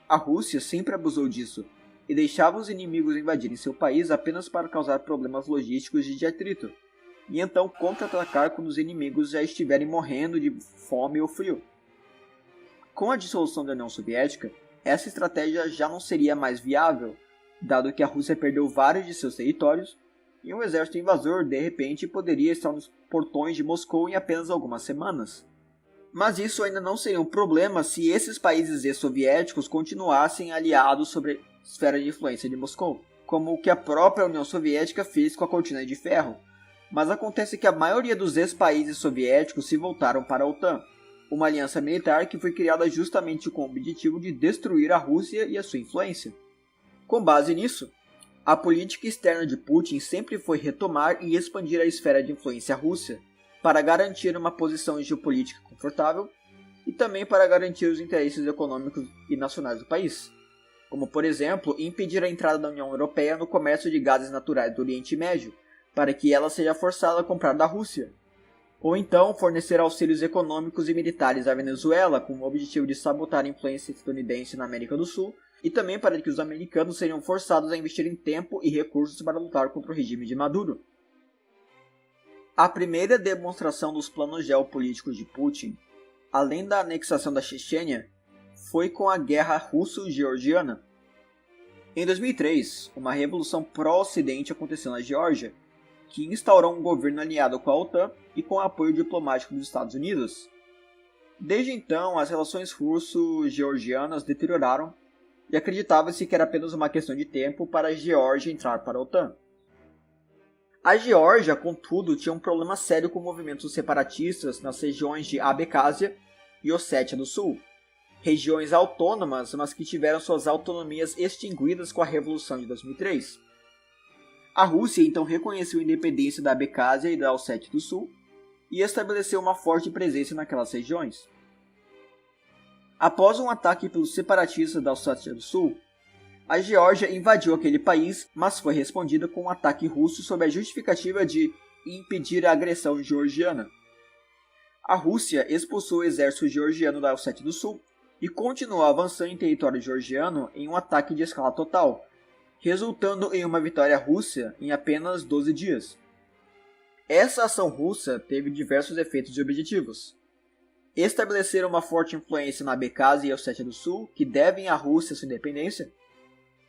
A: A Rússia sempre abusou disso, e deixava os inimigos invadirem seu país apenas para causar problemas logísticos de atrito, e então contra-atacar quando os inimigos já estiverem morrendo de fome ou frio. Com a dissolução da União Soviética, essa estratégia já não seria mais viável, dado que a Rússia perdeu vários de seus territórios, e um exército invasor de repente poderia estar nos portões de Moscou em apenas algumas semanas. Mas isso ainda não seria um problema se esses países ex-soviéticos continuassem aliados sobre a esfera de influência de Moscou, como o que a própria União Soviética fez com a Cortina de Ferro. Mas acontece que a maioria dos ex-países soviéticos se voltaram para a OTAN, uma aliança militar que foi criada justamente com o objetivo de destruir a Rússia e a sua influência. Com base nisso, a política externa de Putin sempre foi retomar e expandir a esfera de influência russa, para garantir uma posição geopolítica confortável e também para garantir os interesses econômicos e nacionais do país, como por exemplo, impedir a entrada da União Europeia no comércio de gases naturais do Oriente Médio, para que ela seja forçada a comprar da Rússia, ou então fornecer auxílios econômicos e militares à Venezuela com o objetivo de sabotar a influência estadunidense na América do Sul, e também para que os americanos sejam forçados a investirem tempo e recursos para lutar contra o regime de Maduro. A primeira demonstração dos planos geopolíticos de Putin, além da anexação da Chechênia, foi com a Guerra Russo-Georgiana. Em 2003, uma revolução pró-Ocidente aconteceu na Geórgia, que instaurou um governo alinhado com a OTAN e com apoio diplomático dos Estados Unidos. Desde então, as relações russo-georgianas deterioraram e acreditava-se que era apenas uma questão de tempo para a Geórgia entrar para a OTAN. A Geórgia, contudo, tinha um problema sério com movimentos separatistas nas regiões de Abkhazia e Ossétia do Sul, regiões autônomas, mas que tiveram suas autonomias extinguidas com a Revolução de 2003. A Rússia então reconheceu a independência da Abkhazia e da Ossétia do Sul e estabeleceu uma forte presença naquelas regiões. Após um ataque pelos separatistas da Ossétia do Sul, a Geórgia invadiu aquele país, mas foi respondida com um ataque russo sob a justificativa de impedir a agressão georgiana. A Rússia expulsou o exército georgiano da Ossétia do Sul e continuou avançando em território georgiano em um ataque de escala total, resultando em uma vitória russa em apenas 12 dias. Essa ação russa teve diversos efeitos e objetivos. Estabelecer uma forte influência na Abkhazia e Ossétia do Sul, que devem à Rússia sua independência,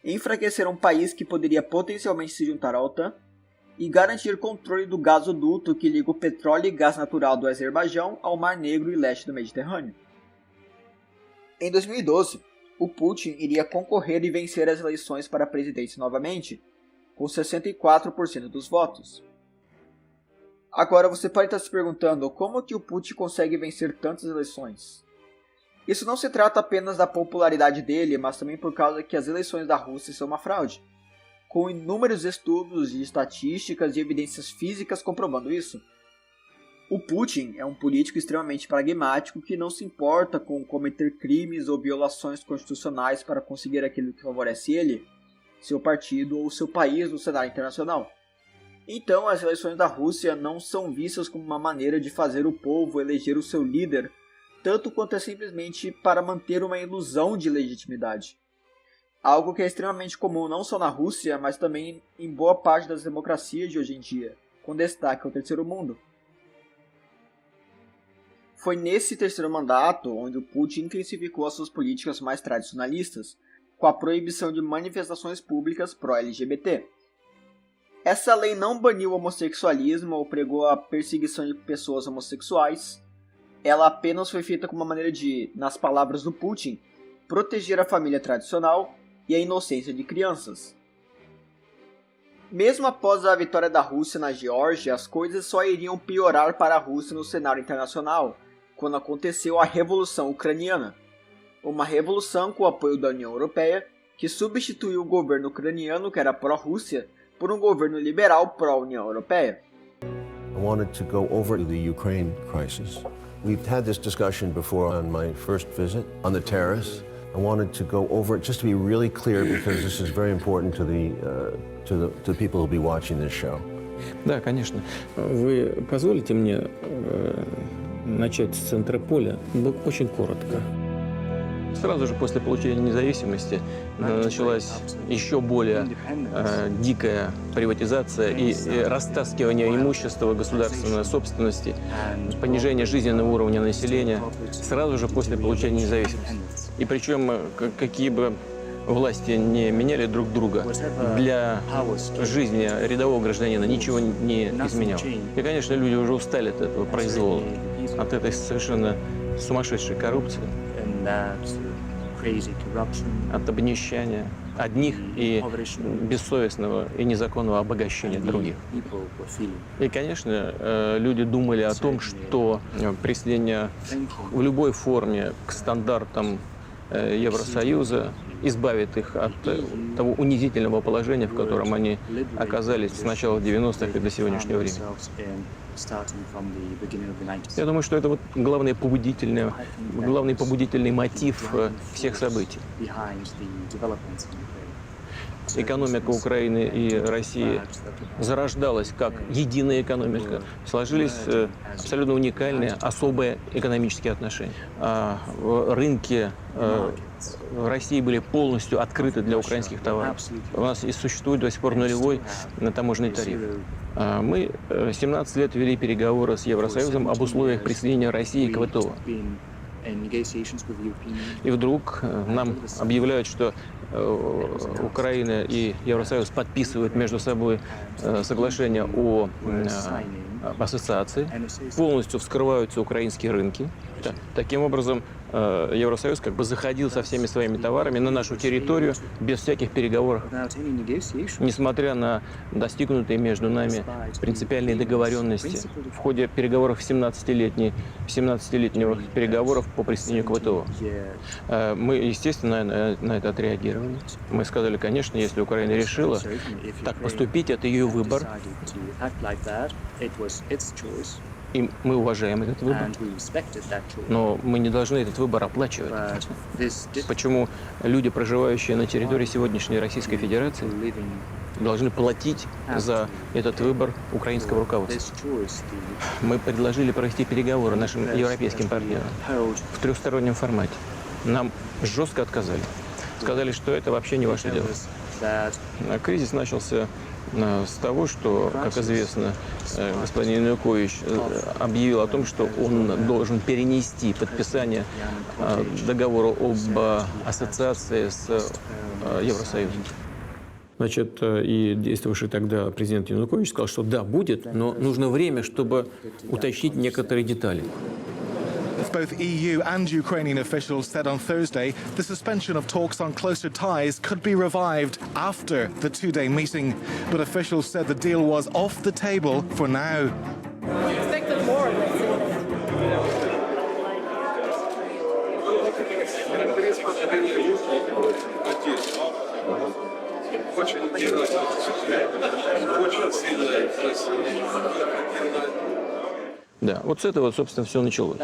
A: enfraquecer um país que poderia potencialmente se juntar à OTAN e garantir controle do gasoduto que liga o petróleo e gás natural do Azerbaijão ao Mar Negro e leste do Mediterrâneo. Em 2012, o Putin iria concorrer e vencer as eleições para a presidência novamente, com 64% dos votos. Agora você pode estar se perguntando como que o Putin consegue vencer tantas eleições. Isso não se trata apenas da popularidade dele, mas também por causa que as eleições da Rússia são uma fraude, com inúmeros estudos de estatísticas e evidências físicas comprovando isso. O Putin é um político extremamente pragmático que não se importa com cometer crimes ou violações constitucionais para conseguir aquilo que favorece ele, seu partido ou seu país no cenário internacional. Então, as eleições da Rússia não são vistas como uma maneira de fazer o povo eleger o seu líder, tanto quanto é simplesmente para manter uma ilusão de legitimidade. Algo que é extremamente comum não só na Rússia, mas também em boa parte das democracias de hoje em dia, com destaque ao terceiro mundo. Foi nesse terceiro mandato onde o Putin intensificou as suas políticas mais tradicionalistas, com a proibição de manifestações públicas pró-LGBT. Essa lei não baniu o homossexualismo ou pregou a perseguição de pessoas homossexuais. Ela apenas foi feita como uma maneira de, nas palavras do Putin, proteger a família tradicional e a inocência de crianças. Mesmo após a vitória da Rússia na Geórgia, as coisas só iriam piorar para a Rússia no cenário internacional, quando aconteceu a Revolução Ucraniana. Uma revolução com o apoio da União Europeia, que substituiu o governo ucraniano, que era pró-Rússia, por um governo liberal pró-União Europeia.
D: I wanted to go over to the Ukraine crisis. We've had this discussion before on my first visit on the terrorists. I wanted to go over it just to be really clear because this is very important to the people who'll be watching this show.
H: Да, конечно. Вы позволите мне начать с центра поля, но очень коротко. Сразу же после получения независимости началась еще более дикая приватизация и растаскивание имущества государственной собственности, понижение жизненного уровня населения сразу же после получения независимости. И причем какие бы власти не меняли друг друга, для жизни рядового гражданина ничего не изменяло. И, конечно, люди уже устали от этого произвола, от этой совершенно сумасшедшей коррупции, от обнищания одних и бессовестного и незаконного обогащения других. И, конечно, люди думали о том, что присоединение в любой форме к стандартам Евросоюза избавит их от того унизительного положения, в котором они оказались с начала 90-х и до сегодняшнего времени. Я думаю, что это вот главный побудительный мотив всех событий. Экономика Украины и России зарождалась как единая экономика. Сложились абсолютно уникальные, особые экономические отношения. Рынки России были полностью открыты для украинских товаров. У нас и существует до сих пор нулевой таможенный тариф. Мы 17 лет вели переговоры с Евросоюзом об условиях присоединения России к ВТО. И вдруг нам объявляют, что Украина и Евросоюз подписывают между собой соглашение о ассоциации, полностью вскрываются украинские рынки. Таким образом, Евросоюз как бы заходил со всеми своими товарами на нашу территорию без всяких переговоров. Несмотря на достигнутые между нами принципиальные договоренности в ходе переговоров 17-летних переговоров по присоединению к ВТО. Мы, естественно, на это отреагировали. Мы сказали, конечно, если Украина решила так поступить, это ее выбор. И мы уважаем этот выбор, но мы не должны этот выбор оплачивать. Почему люди, проживающие на территории сегодняшней Российской Федерации, должны платить за этот выбор украинского руководства? Мы предложили провести переговоры нашим европейским партнерам в трехстороннем формате. Нам жестко отказали. Сказали, что это вообще не ваше дело. Кризис начался с того, что, как известно, господин Янукович объявил о том, что он должен перенести подписание договора об ассоциации с Евросоюзом. Значит, и действовавший тогда президент Янукович сказал, что да, будет, но нужно время, чтобы уточнить некоторые детали.
I: Both EU and Ukrainian officials said on Thursday the suspension of talks on closer ties could be revived after the two-day meeting. But officials said the deal was off the table for now.
H: Да, вот с этого, собственно, все началось.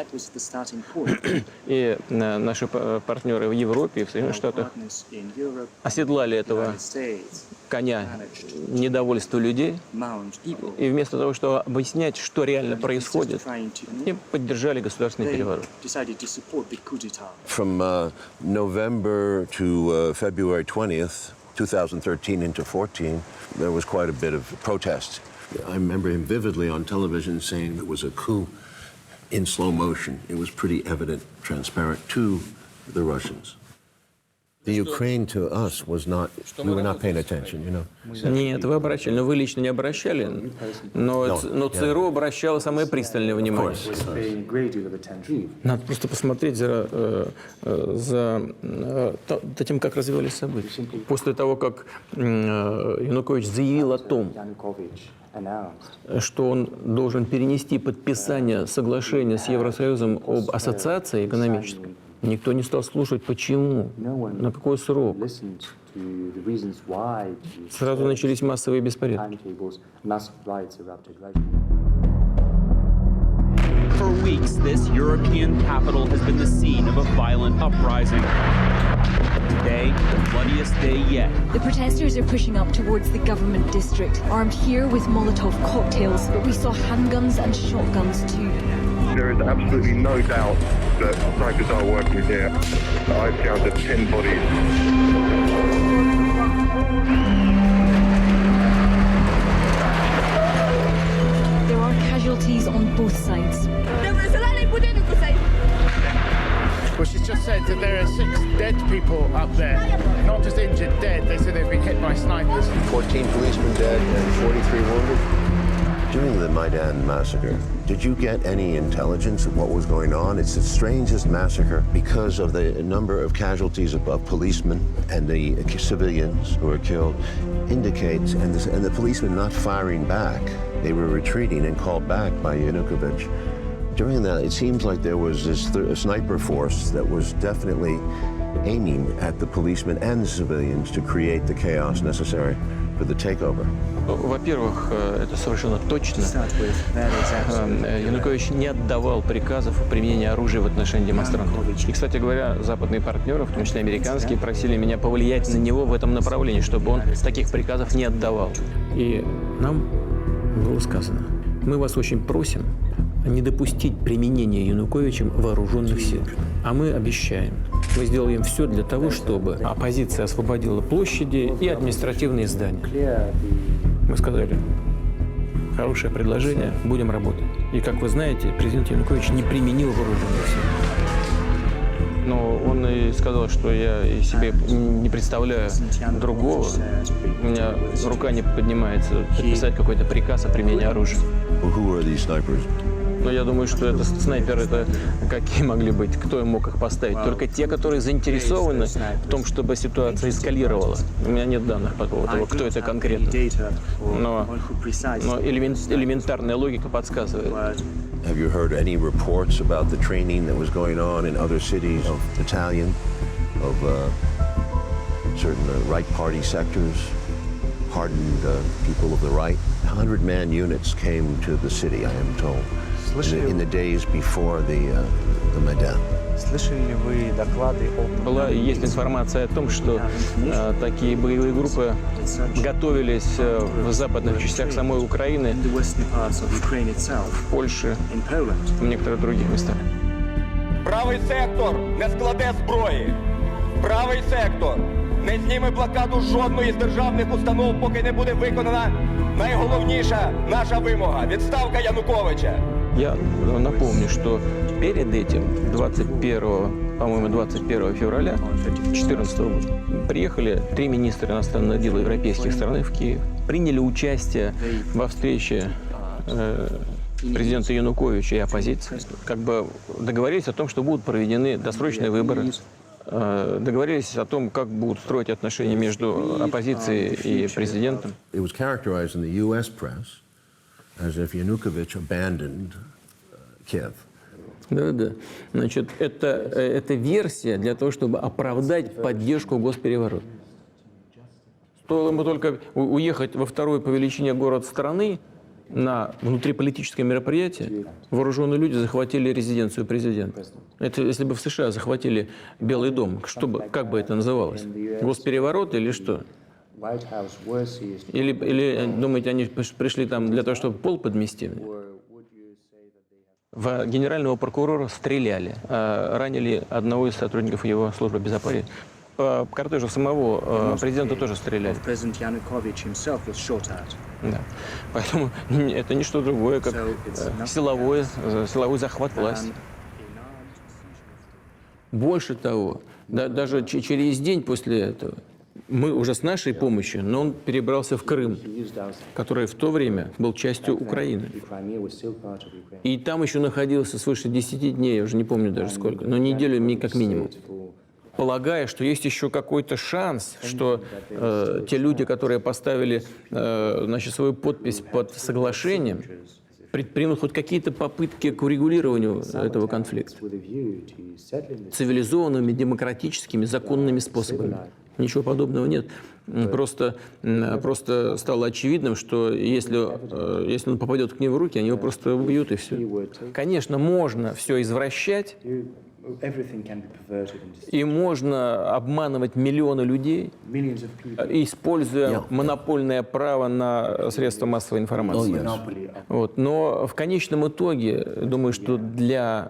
H: И наши партнеры в Европе и в Соединенных Штатах оседлали этого коня недовольства людей, и вместо того, чтобы объяснять, что реально происходит, они поддержали государственный переворот.
D: From November to February 20th, 2013 into 14, there was quite a bit of protest. I remember him vividly on television saying it was a coup in slow motion. It was pretty evident, transparent to the Russians. The Ukraine to us was not, we were not paying attention, you know.
H: Нет, вы обращали, но вы лично не обращали, но ЦРУ обращало самое пристальное внимание. Надо просто посмотреть за тем, как развивались события. После того, как Янукович заявил о том, что он должен перенести подписание соглашения с Евросоюзом об ассоциации экономической, никто не стал слушать, почему, на какой срок. Сразу начались массовые беспорядки.
J: For weeks, this European capital has been the scene of a violent uprising. Today, the bloodiest day yet.
K: The protesters are pushing up towards the government district, armed here with Molotov cocktails, but we saw handguns and shotguns too.
L: There is absolutely no doubt that snipers are working here. I've counted 10 bodies.
K: There are casualties on both sides.
M: Well, she's just said that there are 6 dead people up there. Not just injured, dead. They said they've been hit by snipers.
D: 14 policemen dead and 43 wounded. During the Maidan massacre, did you get any intelligence of what was going on? It's the strangest massacre because of the number of casualties of policemen and the civilians who were killed indicates, and the policemen not firing back. They were retreating and called back by Yanukovych. During that, it seems like there was this sniper force that was definitely aiming at the policemen and the civilians to create the chaos necessary for the takeover.
H: Во-первых, это совершенно точно. Янукович не отдавал приказов о применении оружия в отношении демонстрантов. И, кстати говоря, западные партнеры, в том числе американские, просили меня повлиять на него в этом направлении, чтобы он таких приказов не отдавал. И нам было сказано: мы вас очень просим не допустить применения Януковичем вооруженных сил. А мы обещаем, мы сделаем все для того, чтобы оппозиция освободила площади и административные здания. Мы сказали: хорошее предложение, будем работать. И, как вы знаете, президент Янукович не применил вооруженных сил.
C: Но он и сказал, что я и себе не представляю другого. У меня рука не поднимается подписать какой-то приказ о применении оружия. Но я думаю, что это снайперы, это какие могли быть, кто им мог их поставить? Только те, которые заинтересованы в том, чтобы ситуация эскалировала. У меня нет данных по поводу того, кто это конкретно. Но элементарная логика подсказывает.
D: Have you heard any reports about the training that was going on in other cities of Italian, of certain right party sectors, hardened people of the right? 100-man units came to the city, I am told, in the days before the Maidan.
N: Слышали ли вы доклады о...
C: Есть информация о том, что такие боевые группы готовились в западных частях самой Украины, в Польше, в некоторых других местах.
O: Правий сектор не складе зброї. Правий сектор не зніме блокаду жодної з державних установ, поки не буде виконана найголовніша наша вимога – відставка Януковича.
C: Я напомню, что перед этим, 21 февраля 2014 года, приехали 3 министра иностранных дел европейских стран в Киев, приняли участие во встрече президента Януковича и оппозиции, как бы договорились о том, что будут проведены досрочные выборы, договорились о том, как будут строить отношения между оппозицией и президентом.
D: As if Yanukovych abandoned Kiev.
H: Да. Значит, это версия для того, чтобы оправдать поддержку госпереворота. Стоило ему только уехать во второй по величине город страны на внутриполитическое мероприятие, вооруженные люди захватили резиденцию президента. Это если бы в США захватили Белый дом, как бы это называлось? Госпереворот или что? Или думаете, они пришли там для того, чтобы пол подмести? В генерального прокурора стреляли, ранили одного из сотрудников его службы безопасности. По кортежу самого президента тоже стреляли. Да. Поэтому это не что другое, как силовой захват власти. Больше того, даже через день после этого, мы уже с нашей помощью, но он перебрался в Крым, который в то время был частью Украины. И там еще находился свыше 10 дней, я уже не помню даже сколько, но неделю как минимум. Полагая, что есть еще какой-то шанс, что те люди, которые поставили свою подпись под соглашением, предпримут хоть какие-то попытки к урегулированию этого конфликта цивилизованными, демократическими, законными способами. Ничего подобного нет. Просто стало очевидным, что если он попадет к ним в руки, они его просто убьют и все. Конечно, можно все извращать, и можно обманывать миллионы людей, используя монопольное право на средства массовой информации. Но в конечном итоге, думаю, что для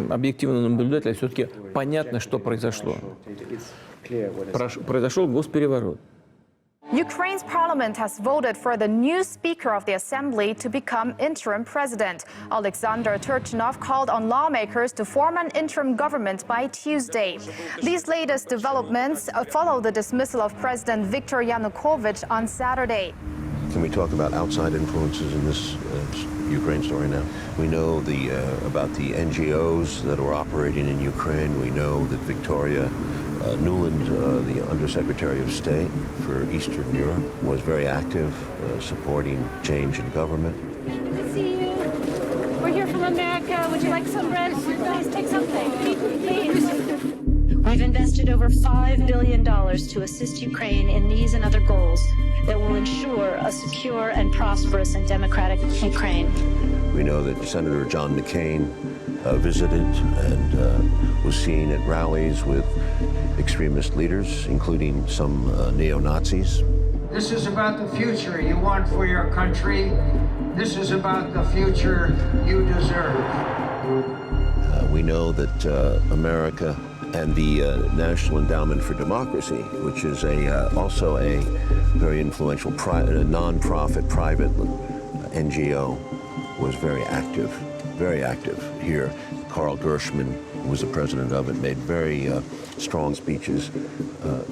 H: объективного наблюдателя все-таки понятно, что произошло. Произошел госпереворот.
P: Ukraine's parliament has voted for the new Speaker of the Assembly to become interim president. Alexander Turchinov called on lawmakers to form an interim government by Tuesday. These latest developments follow the dismissal of President Viktor Yanukovych on Saturday.
D: Can we talk about outside influences in this Ukraine story now? We know about the NGOs that are operating in Ukraine. We know that Victoria Nuland, the Undersecretary of State for Eastern Europe, was very active supporting change in government.
Q: Good to see you. We're here from America. Would you like some bread? Please take something. Please. We've invested over $5 billion to assist Ukraine in these and other goals that will ensure a secure and prosperous and democratic Ukraine.
D: We know that Senator John McCain visited and was seen at rallies with extremist leaders, including some neo-Nazis.
R: This is about the future you want for your country. This is about the future you deserve.
D: We know that America and the National Endowment for Democracy, which is also a very influential non-profit private NGO, was very active very active here. Karl Gershman, who was the president of it, made very strong speeches.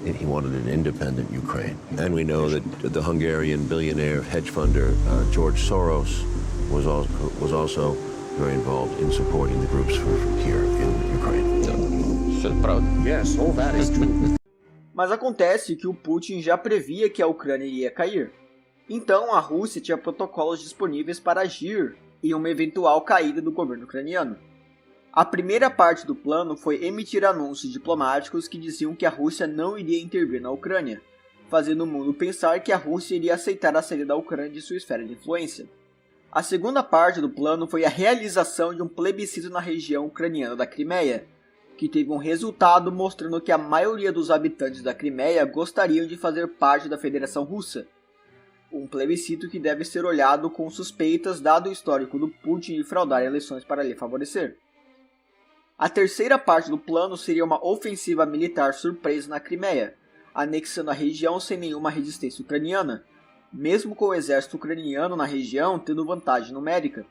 D: He wanted an independent Ukraine. And we know that the Hungarian billionaire hedge funder George Soros was also very involved in supporting the groups here in Ukraine.
N: Yes, all that is true.
A: Mas acontece que o Putin já previa que a Ucrânia iria cair. Então a Rússia tinha protocolos disponíveis para agir em uma eventual caída do governo ucraniano. A primeira parte do plano foi emitir anúncios diplomáticos que diziam que a Rússia não iria intervir na Ucrânia, fazendo o mundo pensar que a Rússia iria aceitar a saída da Ucrânia de sua esfera de influência. A segunda parte do plano foi a realização de um plebiscito na região ucraniana da Crimeia, que teve um resultado mostrando que a maioria dos habitantes da Crimeia gostariam de fazer parte da Federação Russa. Um plebiscito que deve ser olhado com suspeitas dado o histórico do Putin de fraudar eleições para lhe favorecer. A terceira parte do plano seria uma ofensiva militar surpresa na Crimeia, anexando a região sem nenhuma resistência ucraniana, mesmo com o exército ucraniano na região tendo vantagem numérica.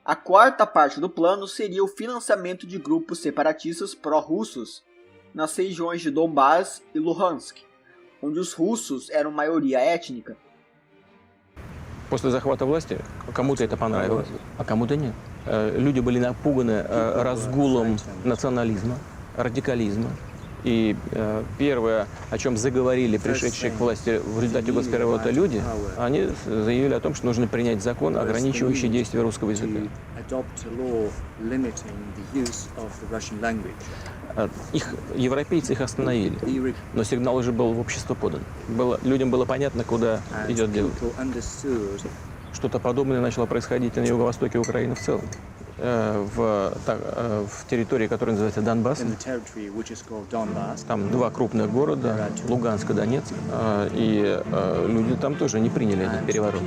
A: A quarta parte do plano seria o financiamento de grupos separatistas pró-russos nas regiões de Donbass e Luhansk, onde os russos eram maioria étnica.
H: После захвата власти кому-то это понравилось, а кому-то нет. Люди были напуганы разгулом национализма, радикализма. И первое, о чем заговорили пришедшие к власти в результате госпереворота люди, они заявили о том, что нужно принять закон, ограничивающий действие русского языка. Европейцы их остановили, но сигнал уже был в общество подан. Людям было понятно, куда идет дело. Что-то подобное начало происходить на юго-востоке Украины в целом. В территории, которая называется Донбасс. Там два крупных города, Луганск и Донецк, и люди там тоже не приняли этот переворот.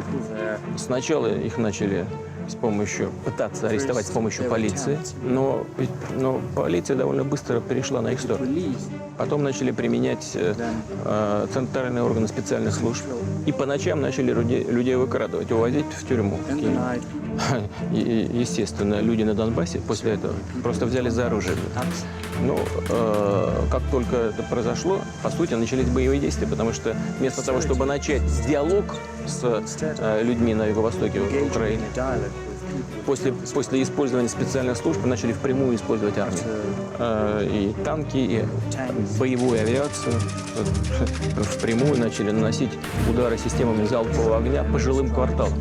H: Сначала их начали пытаться арестовать с помощью полиции, но полиция довольно быстро перешла на их сторону. Потом начали применять центральные органы специальных служб, и по ночам начали людей выкрадывать, увозить в тюрьму. И, естественно, люди на Донбассе после этого просто взяли за оружие. Но как только это произошло, по сути, начались боевые действия, потому что вместо того, чтобы начать диалог с людьми на юго-востоке Украины, после использования специальных служб начали впрямую использовать армию. И танки, и боевую авиацию впрямую начали наносить удары системами залпового огня по жилым кварталам.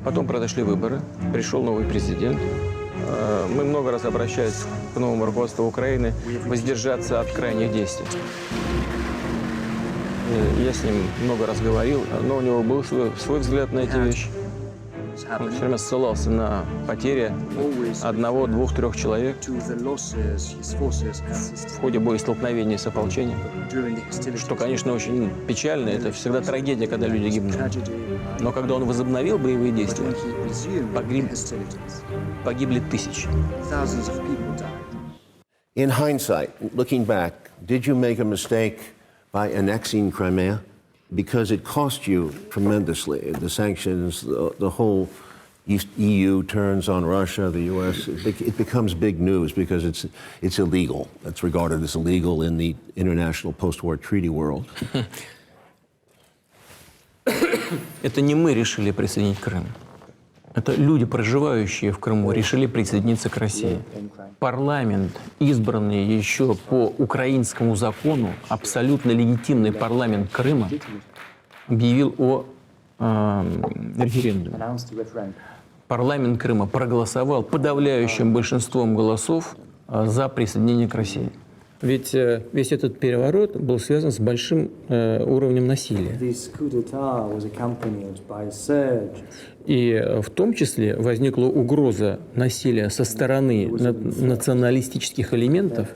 H: Потом произошли выборы, пришел новый президент. Мы много раз обращались к новому руководству Украины воздержаться от крайних действий. Я с ним много раз говорил, но у него был свой взгляд на эти вещи. Он все время ссылался на потери одного, двух, трех человек в ходе боестолкновений с ополчением, что, конечно, очень печально. Это всегда трагедия, когда люди гибнут. Но когда он возобновил боевые действия, погибли тысячи.
D: In hindsight, looking back, did you make a mistake by annexing Crimea? Because it cost you tremendously. The sanctions, the whole EU turns on Russia, the US, it becomes big news because it's illegal. It's regarded as illegal in the international post-war treaty world.
H: Это не мы решили присоединить Крым. Это люди, проживающие в Крыму, решили присоединиться к России. Парламент, избранный еще по украинскому закону, абсолютно легитимный парламент Крыма, объявил о референдуме. Парламент Крыма проголосовал подавляющим большинством голосов за присоединение к России. Ведь весь этот переворот был связан с большим уровнем насилия. И в том числе возникла угроза насилия со стороны националистических элементов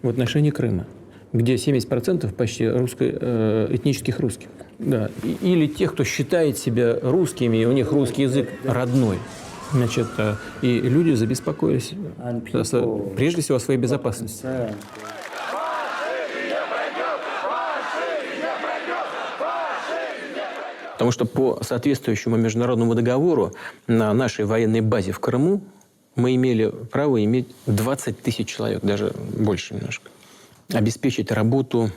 H: в отношении Крыма, где 70% почти этнических русских. Да. Или тех, кто считает себя русскими, и у них русский язык родной. Значит, и люди забеспокоились, прежде всего, о своей безопасности. Потому что по соответствующему международному договору на нашей военной базе в Крыму мы имели право иметь 20 тысяч человек, даже больше немножко, обеспечить работу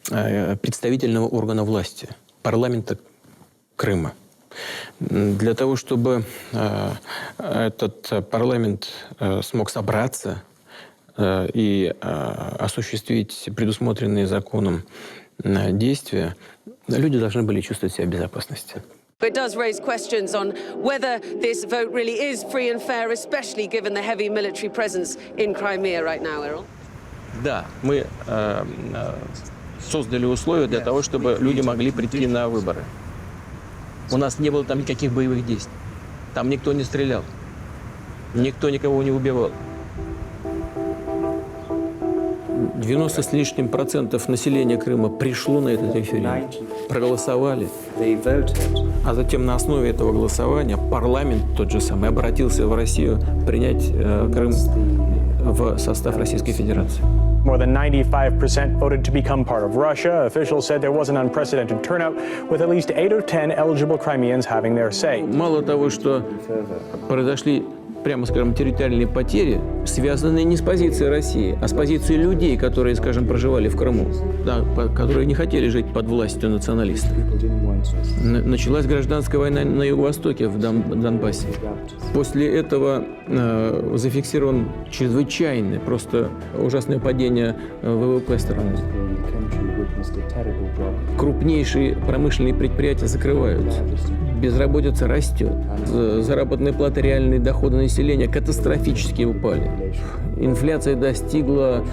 H: представительного органа власти, парламента Крыма. Для того, чтобы этот парламент смог собраться и осуществить предусмотренные законом действия, люди должны были чувствовать себя в безопасности.
S: It does raise questions on whether this vote really is free and fair, especially given the heavy military presence in Crimea right now, Errol.
H: Да, мы создали условия для того, чтобы люди могли прийти на выборы. У нас не было там никаких боевых действий. Там никто не стрелял. Никто никого не убивал. 90 с лишним процентов населения Крыма пришло на этот референдум, проголосовали. А затем на основе этого голосования парламент тот же самый обратился в Россию принять Крым в состав Российской Федерации.
T: More than 95% voted to become part of Russia. Officials said there was an unprecedented turnout, with at least 8 or 10 eligible Crimeans having their say.
H: Мало того, что произошли, прямо скажем, территориальные потери, связанные не с позицией России, а с позицией людей, которые, скажем, проживали в Крыму, да, которые не хотели жить под властью националистов. Началась гражданская война на юго-востоке, в Донбассе. После этого зафиксирован чрезвычайное, просто ужасное падение ВВП страны. Крупнейшие промышленные предприятия закрываются. Безработица растет. Заработная плата, реальные доходы населения катастрофически упали. Инфляция достигла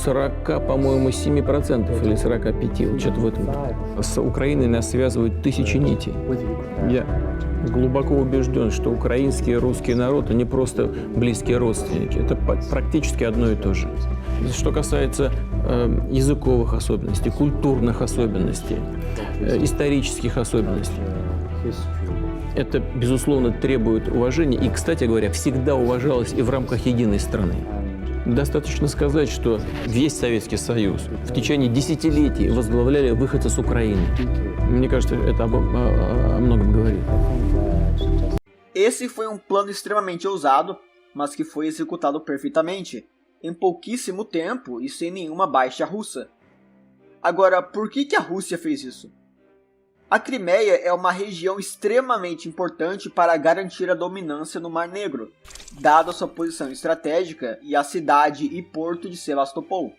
H: 40, по-моему, 7% или 45%. Вот что-то в этом. С Украиной нас связывают тысячи нитей. Я глубоко убежден, что украинский и русский народ – не просто близкие родственники. Это практически одно и то же. Что касается языковых особенностей, культурных особенностей, исторических особенностей. Это, безусловно, требует уважения и, кстати говоря, всегда уважалось и в рамках единой страны. Достаточно сказать, что весь Советский Союз в tечение десятилетий возглавляли выходцы с Украины. Мне кажется, это о многом говорит.
A: Esse foi plano extremamente ousado, mas que foi executado perfeitamente, em pouquíssimo tempo e sem nenhuma baixa russa. Agora, por que a Rússia fez isso? A Crimeia é uma região extremamente importante para garantir a dominância no Mar Negro, dada a sua posição estratégica e a cidade e porto de Sebastopol.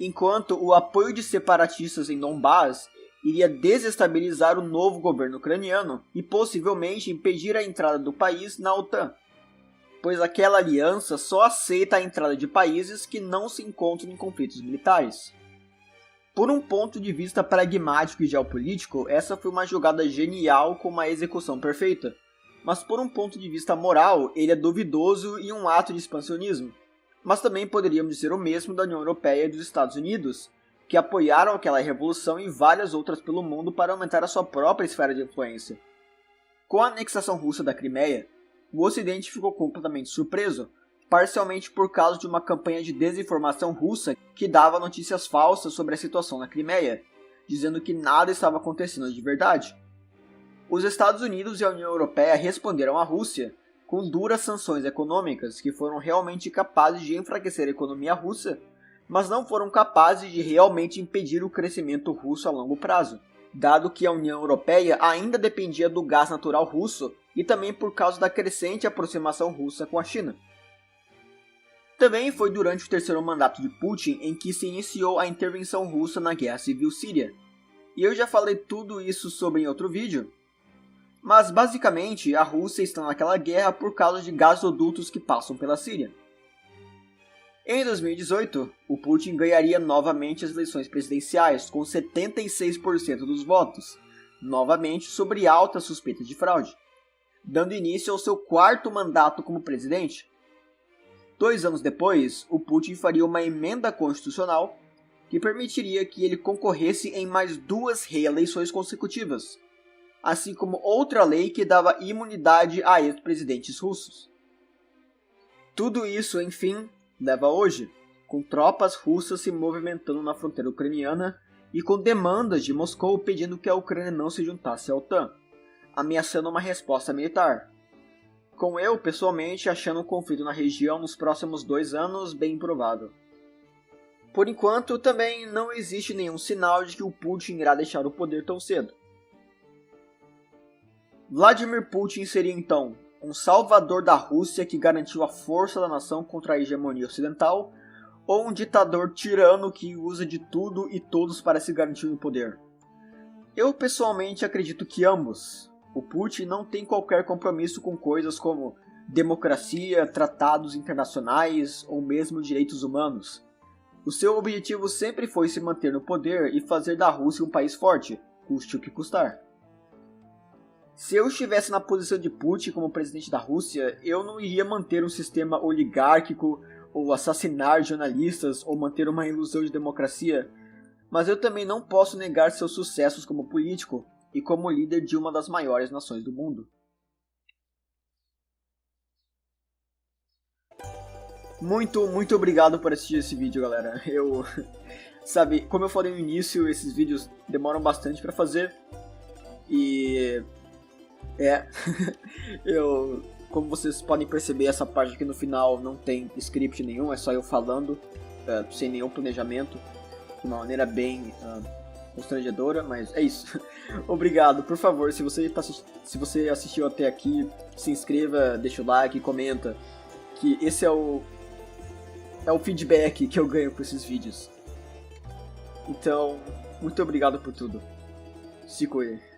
A: Enquanto o apoio de separatistas em Donbás iria desestabilizar o novo governo ucraniano e possivelmente impedir a entrada do país na OTAN, pois aquela aliança só aceita a entrada de países que não se encontram em conflitos militares. Por um ponto de vista pragmático e geopolítico, essa foi uma jogada genial com uma execução perfeita. Mas por um ponto de vista moral, ele é duvidoso e um ato de expansionismo. Mas também poderíamos dizer o mesmo da União Europeia e dos Estados Unidos, que apoiaram aquela revolução e várias outras pelo mundo para aumentar a sua própria esfera de influência. Com a anexação russa da Crimeia, o Ocidente ficou completamente surpreso, parcialmente por causa de uma campanha de desinformação russa que dava notícias falsas sobre a situação na Crimeia, dizendo que nada estava acontecendo de verdade. Os Estados Unidos e a União Europeia responderam à Rússia com duras sanções econômicas que foram realmente capazes de enfraquecer a economia russa, mas não foram capazes de realmente impedir o crescimento russo a longo prazo, dado que a União Europeia ainda dependia do gás natural russo e também por causa da crescente aproximação russa com a China. Também foi durante o terceiro mandato de Putin em que se iniciou a intervenção russa na Guerra Civil Síria. E eu já falei tudo isso sobre em outro vídeo. Mas basicamente a Rússia está naquela guerra por causa de gasodutos que passam pela Síria. Em 2018, o Putin ganharia novamente as eleições presidenciais com 76% dos votos, novamente sobre alta suspeita de fraude, dando início ao seu quarto mandato como presidente. 2 anos depois, o Putin faria uma emenda constitucional que permitiria que ele concorresse em mais 2 reeleições consecutivas, assim como outra lei que dava imunidade a ex-presidentes russos. Tudo isso, enfim, leva a hoje, com tropas russas se movimentando na fronteira ucraniana e com demandas de Moscou pedindo que a Ucrânia não se juntasse à OTAN, ameaçando uma resposta militar. Com eu, pessoalmente, achando um conflito na região nos próximos 2 anos bem improvável. Por enquanto, também não existe nenhum sinal de que o Putin irá deixar o poder tão cedo. Vladimir Putin seria então um salvador da Rússia que garantiu a força da nação contra a hegemonia ocidental, ou um ditador tirano que usa de tudo e todos para se garantir no poder? Eu pessoalmente acredito que ambos. O Putin não tem qualquer compromisso com coisas como democracia, tratados internacionais ou mesmo direitos humanos. O seu objetivo sempre foi se manter no poder e fazer da Rússia um país forte, custe o que custar. Se eu estivesse na posição de Putin como presidente da Rússia, eu não iria manter um sistema oligárquico ou assassinar jornalistas ou manter uma ilusão de democracia, mas eu também não posso negar seus sucessos como político e como líder de uma das maiores nações do mundo. Muito obrigado por assistir esse vídeo, galera. Como eu falei no início, esses vídeos demoram bastante para fazer. E como vocês podem perceber, essa parte aqui no final não tem script nenhum, é só eu falando, sem nenhum planejamento, de uma maneira bem constrangedora, mas é isso. Obrigado, por favor, se você assistiu até aqui, se inscreva, deixa o like, comenta, que esse é o feedback que eu ganho por esses vídeos. Então, muito obrigado por tudo. Se cuide.